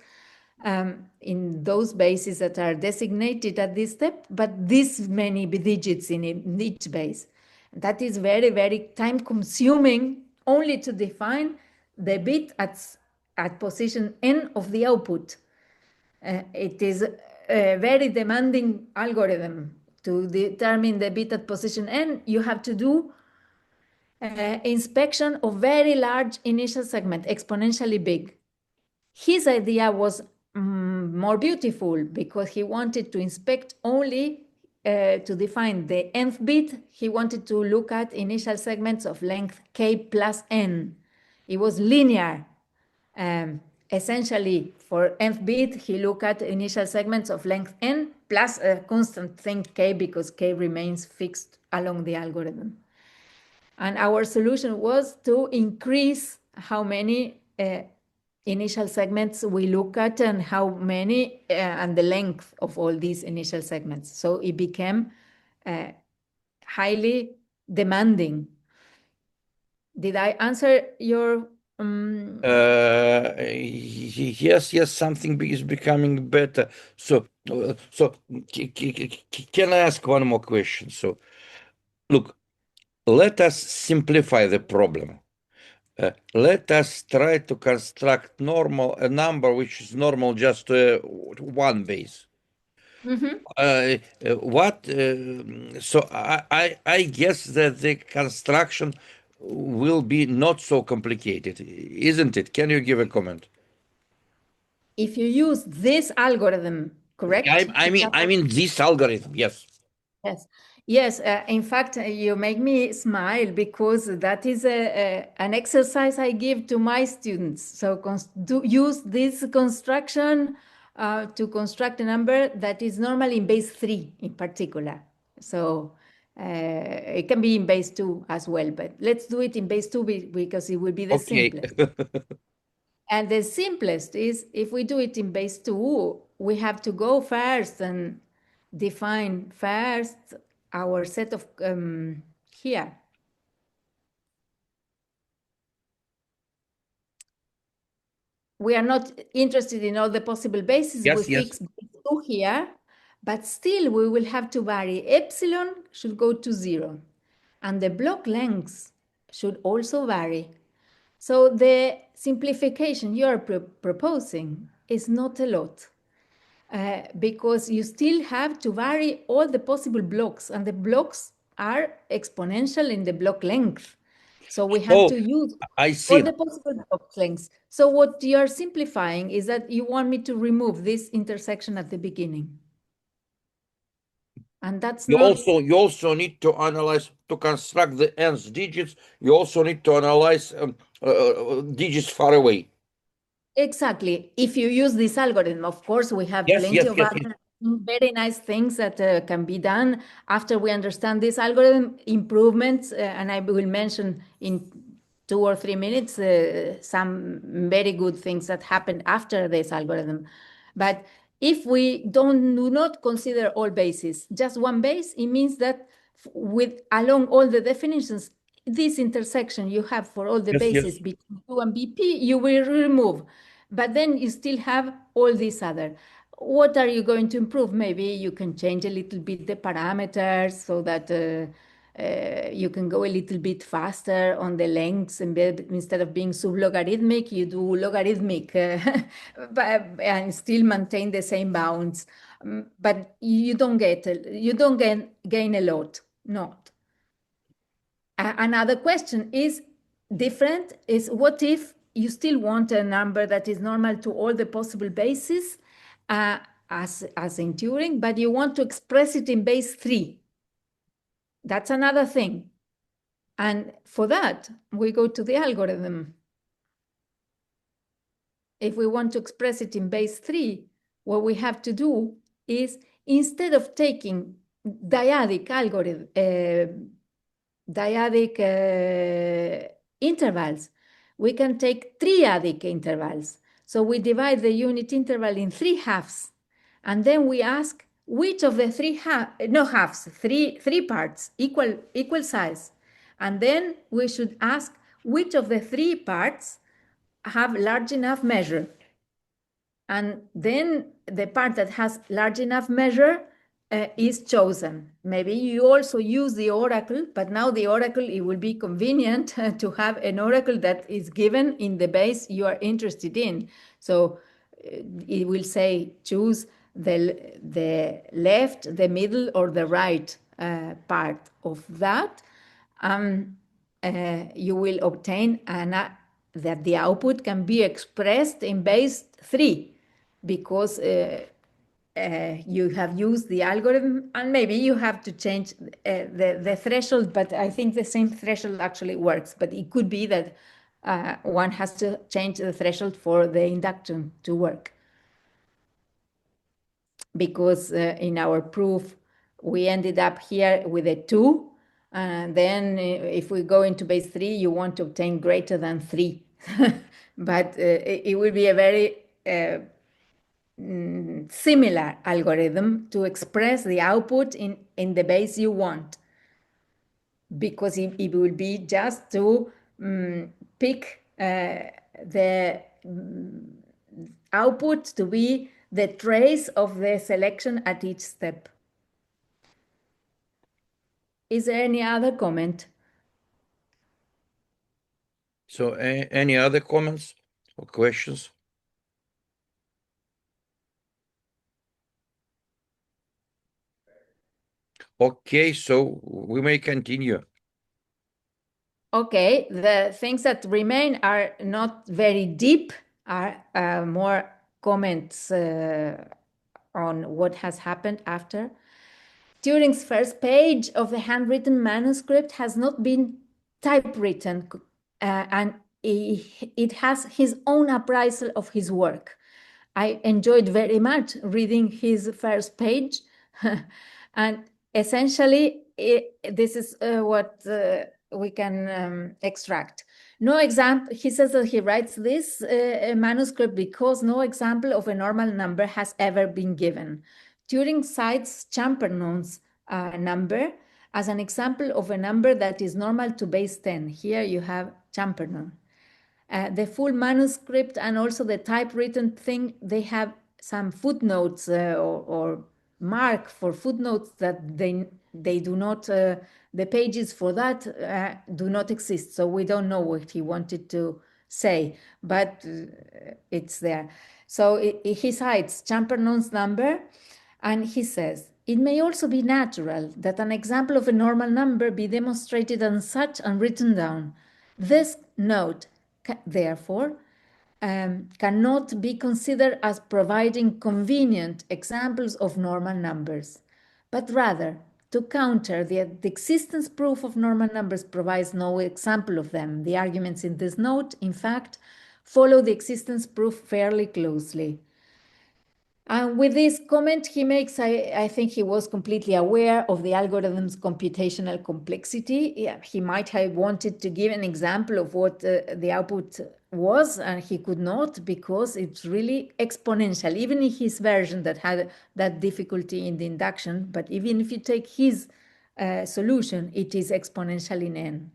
in those bases that are designated at this step, but this many digits in each base. That is very, very time consuming only to define the bit at position n of the output. It is a very demanding algorithm. To determine the bit at position n, you have to do inspection of very large initial segment, exponentially big. His idea was more beautiful because he wanted to inspect only to define the nth bit. He wanted to look at initial segments of length k plus n. It was linear. Essentially, for nth bit, he looked at initial segments of length n plus a constant thing k, because k remains fixed along the algorithm. And our solution was to increase how many initial segments we look at and how many and the length of all these initial segments. So it became highly demanding. Did I answer your? Yes, something is becoming better. So can I ask one more question? So, look, let us simplify the problem. Let us try to construct a number which is normal just one base. So I guess that the construction will be not so complicated, isn't it? Can you give a comment? If you use this algorithm, correct? I mean this algorithm, yes. Yes. In fact, you make me smile because that is an exercise I give to my students. So use this construction to construct a number that is normally in base 3 in particular. So it can be in base 2 as well, but let's do it in base 2 because it will be the simplest. And the simplest is, if we do it in base 2, we have to go first and define first our set of here. We are not interested in all the possible bases. We fix base 2 here, but still we will have to vary. Epsilon should go to 0, and the block lengths should also vary. So the simplification you are proposing is not a lot. Because you still have to vary all the possible blocks, and the blocks are exponential in the block length. So we have to use all the possible block lengths. So what you are simplifying is that you want me to remove this intersection at the beginning. And that's you also need to analyze, to construct the nth digits. You also need to analyze digits far away. Exactly. If you use this algorithm, of course, we have plenty of other very nice things that can be done after we understand this algorithm, improvements, and I will mention in 2 or 3 minutes some very good things that happened after this algorithm. But if we do not consider all bases, just one base, it means that along all the definitions, this intersection you have for all the bases between 2 and BP, you will remove. But then you still have all these other. What are you going to improve? Maybe you can change a little bit the parameters so that you can go a little bit faster on the lengths, and instead of being sublogarithmic, you do logarithmic, and still maintain the same bounds. But you don't gain a lot. Not. Another question is different. Is what if you still want a number that is normal to all the possible bases, as in Turing, but you want to express it in base 3? That's another thing. And for that, we go to the algorithm. If we want to express it in base 3, what we have to do is, instead of taking dyadic intervals, we can take triadic intervals. So we divide the unit interval in 3 halves, and then we ask which of the three parts, equal size. And then we should ask which of the 3 parts have large enough measure. And then the part that has large enough measure is chosen. Maybe you also use the oracle, but now the oracle, it will be convenient to have an oracle that is given in the base you are interested in. So it will say choose the left, the middle, or the right part of that. You will obtain that the output can be expressed in base 3, because you have used the algorithm, and maybe you have to change the threshold, but I think the same threshold actually works. But it could be that one has to change the threshold for the induction to work. Because in our proof, we ended up here with a 2. And then if we go into base 3, you want to obtain greater than 3. But it will be a very similar algorithm to express the output in the base you want, because it will be just to pick the output to be the trace of the selection at each step. Is there any other comment? So any other comments or questions? Okay, so we may continue. Okay, the things that remain are not very deep, are more comments on what has happened after. Turing's first page of the handwritten manuscript has not been typewritten, and it has his own appraisal of his work. I enjoyed very much reading his first page, and essentially this is what we can extract. No example, he says that he writes this manuscript because no example of a normal number has ever been given. Turing cites Champernowne's number as an example of a number that is normal to base 10. Here you have Champernowne. The full manuscript and also the typewritten thing, they have some footnotes or mark for footnotes that they do not, the pages for that do not exist. So we don't know what he wanted to say, but it's there. So he cites Champernowne's number, and he says, it may also be natural that an example of a normal number be demonstrated as such and written down. This note, therefore, cannot be considered as providing convenient examples of normal numbers, but rather to counter the existence proof of normal numbers provides no example of them. The arguments in this note, in fact, follow the existence proof fairly closely. And with this comment he makes, I think he was completely aware of the algorithm's computational complexity. Yeah, he might have wanted to give an example of what the output was, and he could not, because it's really exponential. Even in his version that had that difficulty in the induction, but even if you take his solution, it is exponential in n.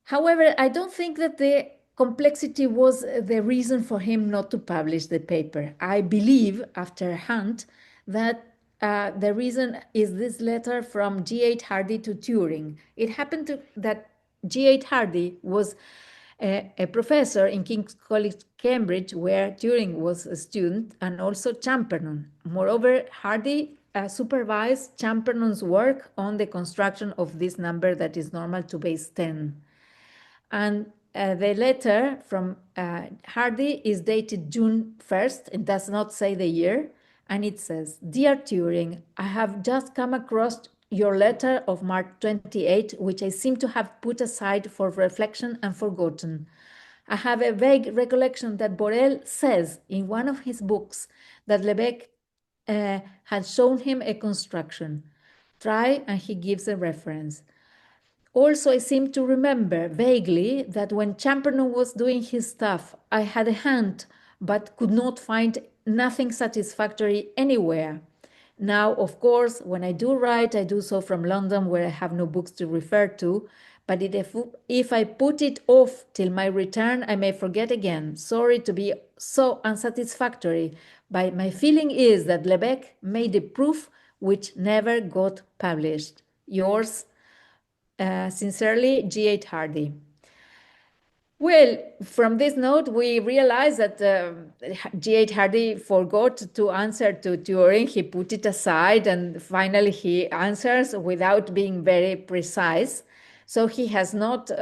However, I don't think that the complexity was the reason for him not to publish the paper. I believe, after Hunt, that the reason is this letter from G.H. Hardy to Turing. It happened that G.H. Hardy was a professor in King's College, Cambridge, where Turing was a student, and also Champernon. Moreover, Hardy supervised Champernon's work on the construction of this number that is normal to base 10. And the letter from Hardy is dated June 1st. It does not say the year. And it says, "Dear Turing, I have just come across your letter of March 28, which I seem to have put aside for reflection and forgotten. I have a vague recollection that Borel says in one of his books that Lebesgue had shown him a construction. Try," and he gives a reference. "Also, I seem to remember vaguely that when Champernon was doing his stuff, I had a hand, but could not find nothing satisfactory anywhere. Now, of course, when I do write, I do so from London, where I have no books to refer to. But if I put it off till my return, I may forget again. Sorry to be so unsatisfactory, but my feeling is that Lebesgue made a proof which never got published. Yours, sincerely, G.H. Hardy." Well, from this note, we realize that G.H. Hardy forgot to answer to Turing. He put it aside, and finally he answers without being very precise. So he has not,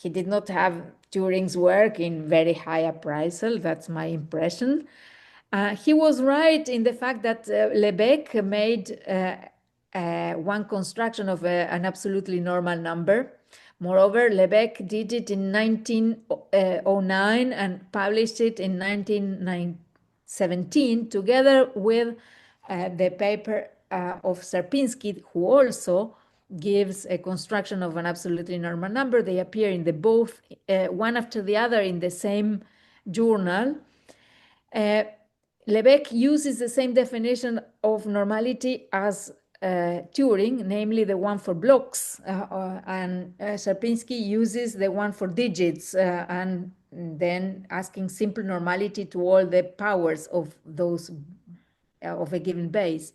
he did not have Turing's work in very high appraisal. That's my impression. He was right in the fact that Lebesgue made one construction of an absolutely normal number. Moreover, Lebesgue did it in 1909 and published it in 1917, together with the paper of Sierpinski, who also gives a construction of an absolutely normal number. They appear in the both, one after the other, in the same journal. Lebesgue uses the same definition of normality as Turing, namely the one for blocks, and Sierpinski uses the one for digits, and then asking simple normality to all the powers of those of a given base.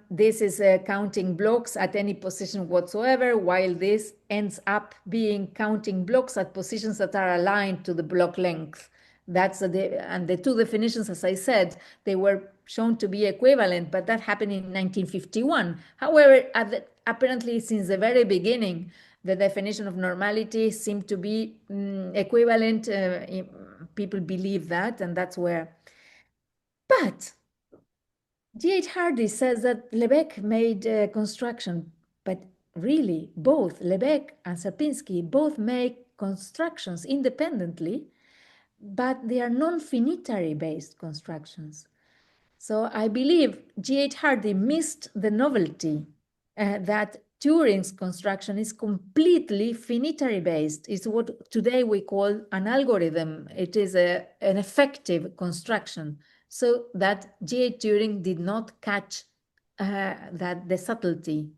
This is counting blocks at any position whatsoever, while this ends up being counting blocks at positions that are aligned to the block length. And the two definitions, as I said, they were shown to be equivalent, but that happened in 1951. However, apparently since the very beginning, the definition of normality seemed to be equivalent. People believe that, and that's where. But G.H. Hardy says that Lebesgue made a construction, but really both Lebesgue and Sierpinski both make constructions independently, but they are non-finitary based constructions. So I believe G.H. Hardy missed the novelty that Turing's construction is completely finitary based. It's what today we call an algorithm. It is an effective construction, so that G.H. Turing did not catch the subtlety.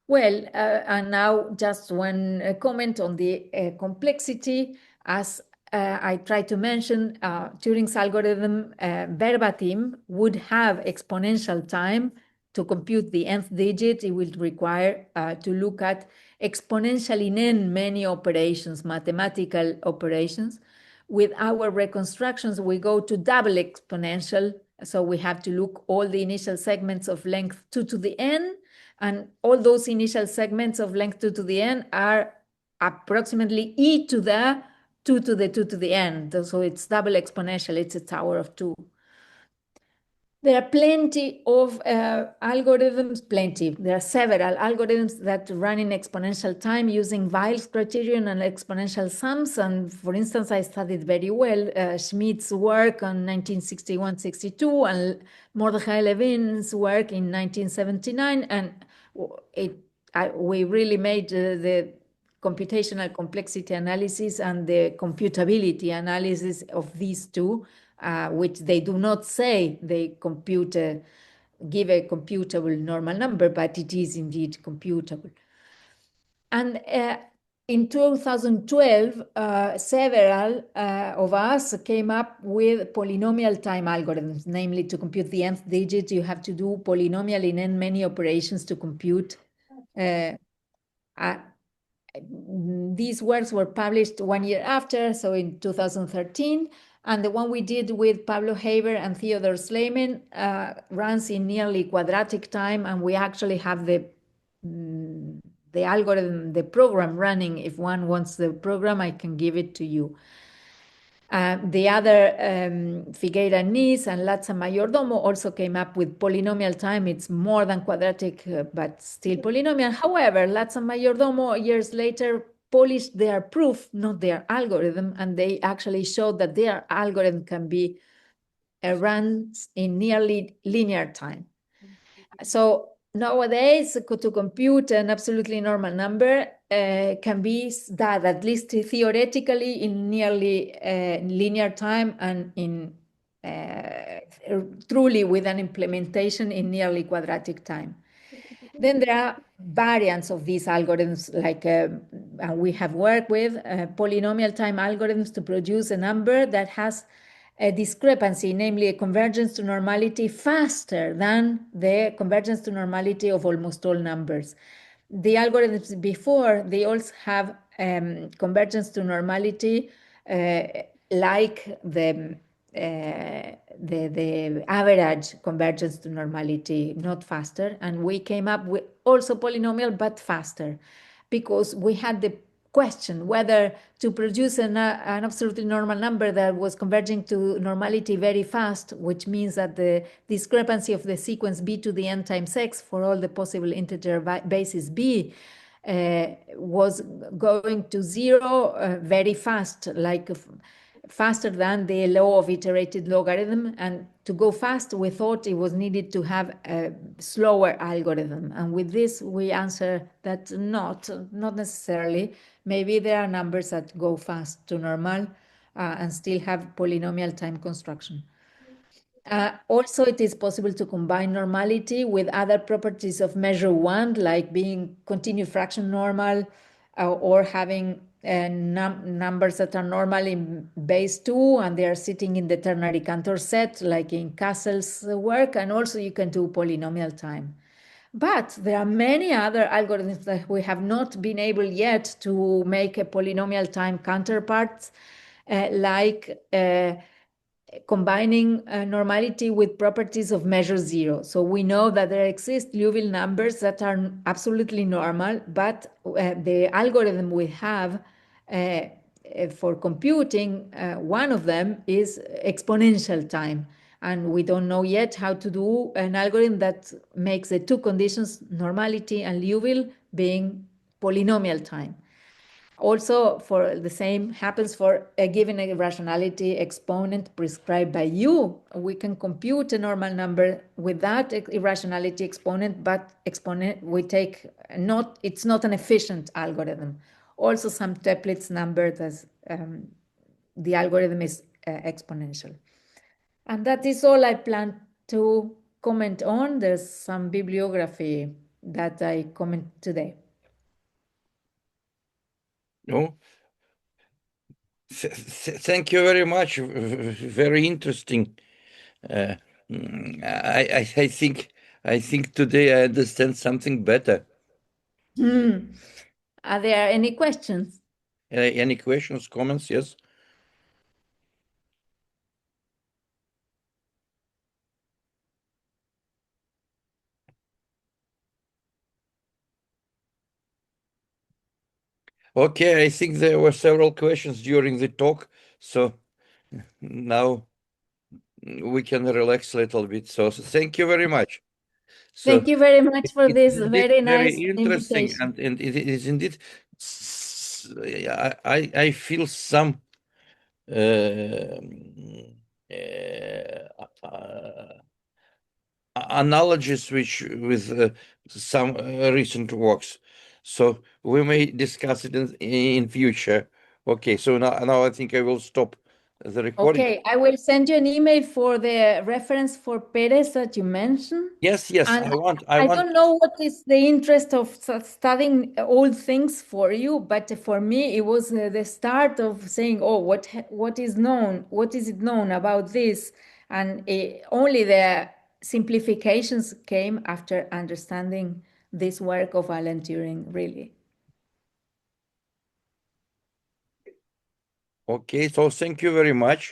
Well, and now just one comment on the complexity. As I tried to mention, Turing's algorithm verbatim would have exponential time. To compute the nth digit, it will require to look at exponentially n many operations, mathematical operations. With our reconstructions, we go to double exponential. So we have to look all the initial segments of length 2 to the n, and all those initial segments of length 2 to the n are approximately e to the 2 to the 2 to the n. So it's double exponential, it's a tower of 2. There are plenty of algorithms, there are several algorithms that run in exponential time using Weil's criterion and exponential sums. And for instance, I studied very well Schmidt's work on 1961-62 and Mordechai Levin's work in 1979. And we really made the computational complexity analysis and the computability analysis of these two, which they do not say they give a computable normal number, but it is indeed computable. And in 2012, several of us came up with polynomial time algorithms, namely to compute the nth digit, you have to do polynomial in n many operations to compute. These works were published 1 year after, so in 2013. And the one we did with Pablo Haber and Theodore Sleiman runs in nearly quadratic time, and we actually have the algorithm, the program running. If one wants the program, I can give it to you. The other, Figueira Nis and Latza Mayordomo, also came up with polynomial time. It's more than quadratic, but still polynomial. However, Latza Mayordomo, years later, polished their proof, not their algorithm, and they actually showed that their algorithm can be run in nearly linear time. So nowadays, to compute an absolutely normal number can be done, at least theoretically, in nearly linear time and in truly with an implementation in nearly quadratic time. Then there are variants of these algorithms, like we have worked with polynomial time algorithms to produce a number that has a discrepancy, namely a convergence to normality faster than the convergence to normality of almost all numbers. The algorithms before, they also have convergence to normality like the average convergence to normality, not faster. And we came up with also polynomial, but faster, because we had the question whether to produce an absolutely normal number that was converging to normality very fast, which means that the discrepancy of the sequence b to the n times x for all the possible integer bases b was going to zero very fast, like faster than the law of iterated logarithm. And to go fast, we thought it was needed to have a slower algorithm. And with this, we answer that not necessarily. Maybe there are numbers that go fast to normal and still have polynomial time construction. Also, it is possible to combine normality with other properties of measure one, like being continued fraction normal or having numbers that are normal in base 2 and they are sitting in the ternary Cantor set, like in Castle's work. And also you can do polynomial time. But there are many other algorithms that we have not been able yet to make a polynomial time counterparts, like combining normality with properties of measure zero. So we know that there exist Liouville numbers that are absolutely normal, but the algorithm we have for computing, one of them is exponential time. And we don't know yet how to do an algorithm that makes the two conditions, normality and Liouville, being polynomial time. Also, for the same happens for a given irrationality exponent prescribed by U. We can compute a normal number with that irrationality exponent, but we take it's not an efficient algorithm. Also, some Toeplitz number that the algorithm is exponential. And that is all I plan to comment on. There's some bibliography that I comment today. No. Thank you very much. Very interesting. I think today I understand something better. Are there any questions? Any questions, comments? Yes. Okay, I think there were several questions during the talk, so now we can relax a little bit. So thank you very much. So thank you very much for this very nice interesting, invitation. and it is indeed. I feel some analogies with some recent works. So we may discuss it in future. Okay, so now I think I will stop the recording. Okay, I will send you an email for the reference for Perez that you mentioned. Yes, And I want. I don't know what is the interest of studying old things for you, but for me it was the start of saying, oh, what is known? What is it known about this? And only the simplifications came after understanding this work of Alan Turing, really. Okay, so thank you very much.